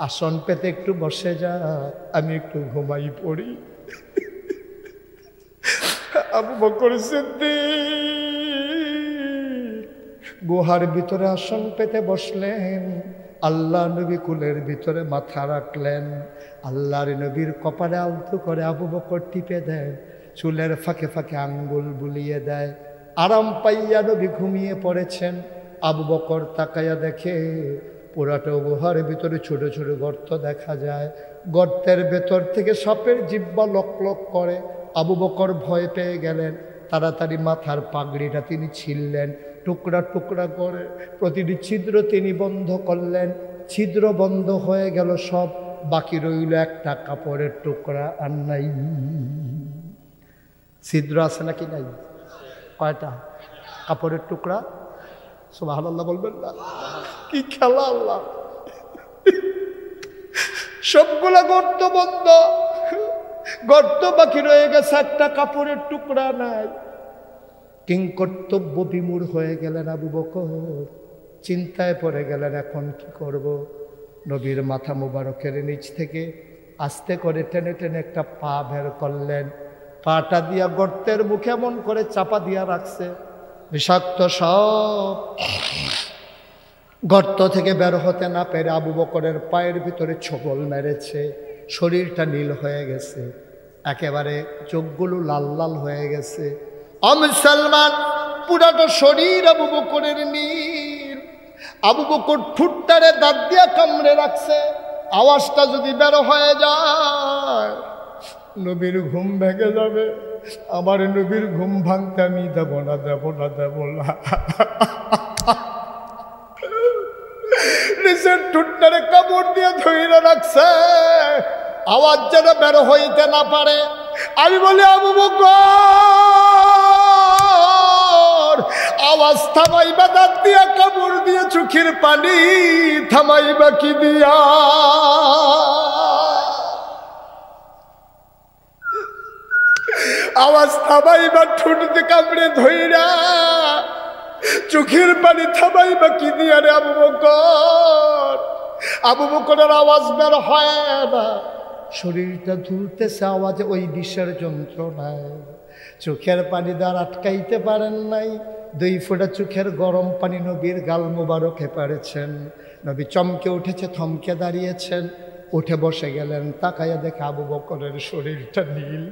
আসন পেতে একটু বসে যা, আমি একটু ঘুমাই পড়ি। আবু বকর সিদ্দিক গুহার ভিতরে আসন পেতে বসলেন। আল্লাহ নবী কুলের ভিতরে মাথা রাখলেন। আল্লাহর নবীর কপালে আলতো করে আবু বকর টিপে দেয়, চুলের ফাঁকে ফাঁকে আঙ্গুল বুলিয়ে দেয়। আরাম পাইয়া নবী ঘুমিয়ে পড়েছেন। আবু বকর তাকাইয়া দেখে পুরাটা গুহার ভিতরে ছোট ছোট গর্ত দেখা যায়। গর্তের ভেতর থেকে সাপের জিহ্বা লক লক করে। আবু বকর ভয় পেয়ে গেলেন। তাড়াতাড়ি মাথার পাগড়িটা তিনি ছিললেন, টুকরা টুকরা করে প্রতিটি ছিদ্র তিনি বন্ধ করলেন। ছিদ্র বন্ধ হয়ে গেল সব, বাকি রইল একটা কাপড়ের টুকরা। আর নাই, ছিদ্র আছে নাকি নাই? কয়টা কাপড়ের টুকরা? সুবহানাল্লাহ বলবেন না? কি খেলা আল্লাহ! সবগুলা গর্ত বন্ধ, গর্ত বাকি রয়ে গেছে, একটা কাপড়ের টুকরা নাই। কিংকর্তব্য বিমূঢ় হয়ে গেলেন আবু বকর, চিন্তায় পড়ে গেলেন, এখন কি করব? নবীর মাথা মুবারকের নিচ থেকে আস্তে করে টেনে টেনে একটা পা বের করলেন। পাটা দিয়া গর্তের মুখে এমন করে চাপা দিয়া রাখছে, বিষাক্ত সব গর্ত থেকে বের হতে না পেরে আবু বকরের পায়ের ভিতরে ছোবল মেরেছে। শরীরটা নীল হয়ে গেছে, একেবারে চোখগুলো লাল লাল হয়ে গেছে। মুসলমান, পুরাটা শরীর আবু বকরের নীল। আবু বকর ঠুটটারে দাঁত দিয়া কামড়ে রাখছে, আওয়াজটা যদি বের হয়ে যায় নবীর ঘুম ভেঙে যাবে। আমার নবীর ঘুম ভাঙতে আমি দেব না, দেব না, দেব না। নিজের ঠুটটারে কামড় দিয়ে ধরে রাখছে, আওয়াজ যেন বের হইতে না পারে। আমি বলি, আবু বকর, আওয়াজ থামাইবা দাঁত দিয়া, কামড় দিয়ে চোখের পানি থামাইবা কি দিয়া? আওয়াজ থামাইবা ঠুটতে কামড়ে ধইরা, চোখের পানি থামাইবা কি দিয়া রে আবু বকর? আবু বকরের আওয়াজ বের হয় না, শরীরটা ঝুলতেছে আওয়াজে, ওই বিষের যন্ত্রণায় চোখের পানি দ্বার আটকাইতে পারেন নাই। 2 ফোঁটা চোখের গরম পানি নবীর গাল মোবারকে পারেছেন। নবী চমকে উঠেছে, থমকে দাঁড়িয়েছেন, উঠে বসে গেলেন। তাকাইয়া দেখে আবু বকরের শরীরটা নীল,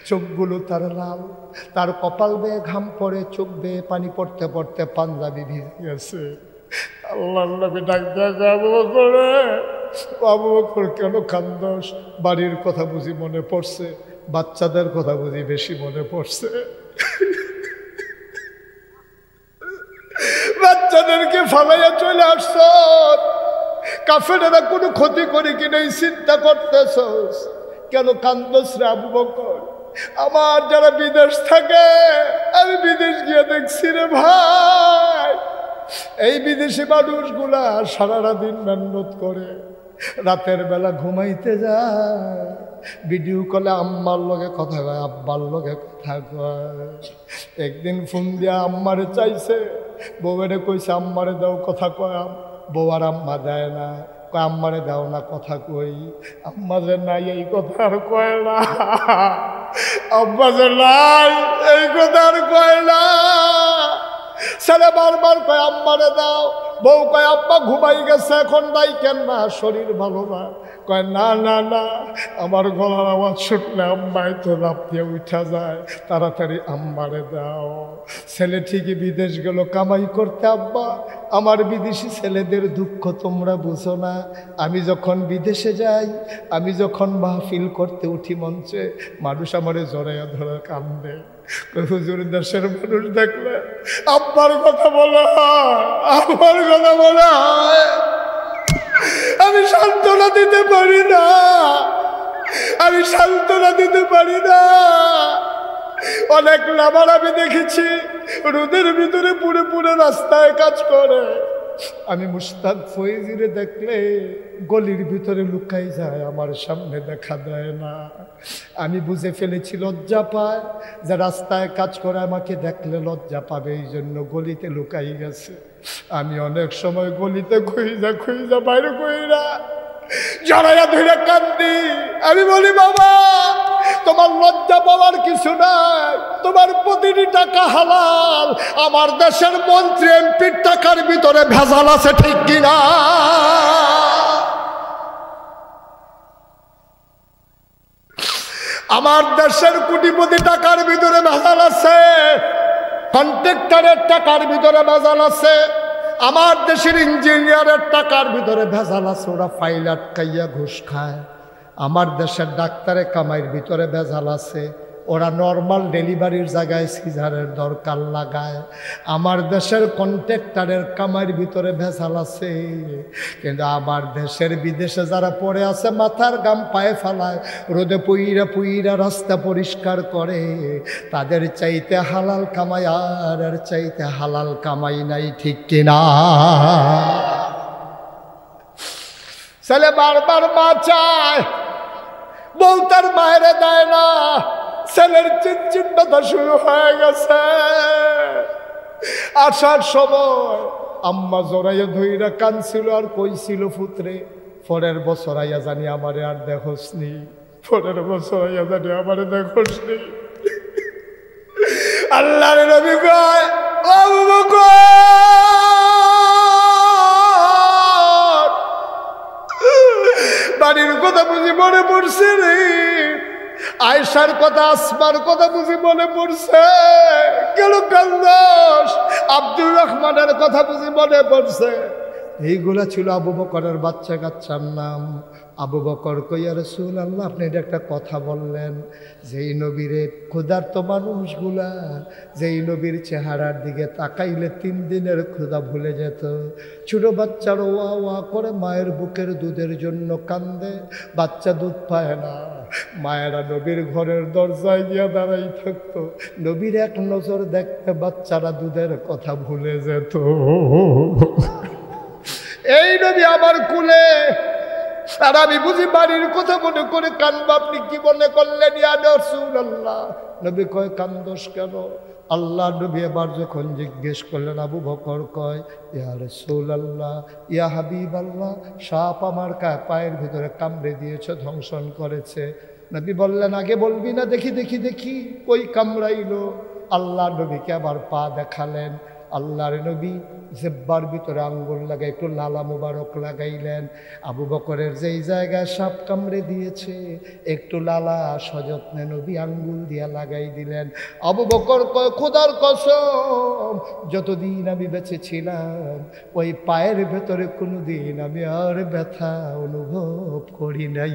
চোখগুলো তার লাল, তার কপাল বেয়ে ঘাম পড়ে, চোখ বেয়ে পানি পড়তে পড়তে পাঞ্জাবি ভিজে গেছে। আল্লাহ নবী ডাক দেয়, আবু বকর, আবু বকর কেন কান্দস? বাড়ির কথা বুঝি মনে পড়ছে, বাচ্চাদের কথা বুঝি বেশি মনে পড়ছে? বাচ্চাদেরকে ফালাইয়া চলে আসছ, কাফেরেরা কোনো ক্ষতি করি কিনা এই চিন্তা করতেছ, কেন কান্দস রে আবু বকর? আমার যারা বিদেশ থাকে, আমি বিদেশ গিয়ে দেখছি রে ভাই, এই বিদেশি মানুষগুলা সারাটা দিন মেহনত করে, রাতের বেলা ঘুমাইতে যায়, ভিডিও কলে আম্মার লগে কথা কয়, আব্বার লগে কথা কয়। একদিন ফোন দিয়া আম্মারে চাইছে, বউয়েরে কইছে আম্মারে দাও কথা কয়, বউ আর আম্মা দেয় না, কয় আম্মারে দাও না, কথা কই। আম্মা যে নাই এই কথা আর কয় না, আম্মা যে নাই এই কথা আর কয় না। ছেলে বারবার কয় আম্মারে দাও, বউ কয় আব্বা ঘুমাই গেছে, এখন নাই কেন না, শরীর ভালো না। কয় না না না, আমার গলার আওয়াজ শুনলে আম্মাই তো লাফ দিয়ে উঠা যায়, তাড়াতাড়ি আম্মারে দাও। ছেলে ঠিকই বিদেশ গেল কামাই করতে। আব্বা আমার বিদেশি ছেলেদের দুঃখ তোমরা বুঝো না। আমি যখন বিদেশে যাই, আমি যখন মাহফিল করতে উঠি মঞ্চে, মানুষ আমারে জড়াইয়া ধরে কান্দে। হুজুর দেশের মানুষ দেখলে আব্বার কথা বলা হয়, আমার কথা বলা হয়, আমি সান্ত্বনা দিতে পারি না, আমি সান্ত্বনা দিতে পারি না। অনেক লামার আমি দেখেছি রোদের ভিতরে পুরে পুরে রাস্তায় কাজ করে। আমি মুশতাক ফয়েজিরে দেখলে গলির ভিতরে লুকাই যায়, আমার সামনে দেখা দেয় না। আমি বুঝে ফেলেছি লজ্জা পায়, যে রাস্তায় কাজ করে আমাকে দেখলে লজ্জা পাবে, এই জন্য গলিতে লুকাই গেছে। আমি অনেক সময় গলিতে খুঁজা বাইরে কইরা জড়াইয়া ধরে কান্দি। আমি বলি বাবা তোমার লজ্জা পাওয়ার কিছু নাই, তোমার প্রতিটি টাকা হালাল। আমার দেশের মন্ত্রী এমপির টাকার ভিতরে ভেজাল আছে, ঠিক কিনা? আমার দেশের কোটিপতি টাকার ভিতরে ভেজাল আছে, কন্ট্রাক্টরের টাকার ভিতরে ভেজাল আছে, আমার দেশের ইঞ্জিনিয়ারের টাকার ভিতরে ভেজাল আছে, ওরা ফাইল আটকাইয়া ঘুষ খায়। আমার দেশের ডাক্তারের কামাইয়ের ভিতরে ভেজাল আছে, ওরা নর্মাল ডেলিভারির জায়গায় সিজারের দরকার লাগায়। আমার দেশের কন্ট্রাক্টরের কামাইয়ের ভিতরে ভেজাল আছে। কিন্তু আমার দেশের বিদেশে যারা পড়ে আছে, মাথার গাম পায়ে ফেলায়, রোদে পুইরা পুইরা রাস্তা পরিষ্কার করে, তাদের চাইতে হালাল কামাই আর চাইতে হালাল কামাই নাই, ঠিক কিনা? ছেলে বারবার মা চায়, বউ তার মায়েরে দেয় না। ছেলের চিন্তা শুরু হয়ে গেছে। আসার সময় আম্মা জড়াইয়া ধইরা কানছিল আর কইছিল পুত্রে পরের বছর আইয়া জানি আমারে আর দেখোসনি, পরের বছর আইয়া জানি আমারে দেখোসনি। আল্লাহর নবী কয় ও আবু বকর, বাড়ির কথা বুঝি মনে পড়ছে রে, আয়েশার কথা আসমার কথা বুঝি মনে পড়ছে, কেন কান্দাস? আব্দুর রহমানের কথা বুঝি মনে পড়ছে। এইগুলা ছিল আবু বকরের বাচ্চা কাচ্চার নাম। আবু বকর কইয়া রাসূলুল্লাহ আপনি এটা একটা কথা বললেন, যেই নবীরে ক্ষুধার্ত মানুষগুলা যেই নবীর চেহারার দিকে তাকাইলে 3 দিনের ক্ষুধা ভুলে যেত। ছোট বাচ্চার ওয়া ওয়া করে মায়ের বুকের দুধের জন্য কান্দে, বাচ্চা দুধ পায় না, মায়েরা নবীর ঘরের দরজায় গিয়া দাঁড়াই থাকতো, নবীর এক নজর দেখতে বাচ্চারা দুধের কথা ভুলে যেত। এই নবী আমার কুলে, আর আমি বুঝি বাড়ির কথা মনে করে কানবো। আপনি কি মনে করলেন ইয়া রাসূলুল্লাহ? নবী কয় কান্দোস কেন? আল্লাহ নবী এবার যখন জিজ্ঞেস করলেন, আবু বকর কয় ইয়া রাসূলুল্লাহ, ইয়া হাবিবাল্লাহ, সাপ আমার পায়ের ভিতরে কামড়ে দিয়েছে, ধ্বংসন করেছে। নবী বললেন আগে বলবি না, দেখি দেখি দেখি কই কামড়াইলো। আল্লাহ নবীকে আবার পা দেখালেন। আল্লাহর নবী জিহ্বার ভিতরে আঙ্গুল লাগাই একটু লালা মুবারক লাগাইলেন। আবু বকরের যেই জায়গায় সাপ কামড়ে দিয়েছে একটু লালা সযত্নে নবী আঙ্গুল দিয়া লাগাই দিলেন। আবু বকর কয় খোদার কসম, যতদিন আমি বেঁচে ছিলাম ওই পায়ের ভেতরে কোনোদিন আমি আর ব্যথা অনুভব করি নাই।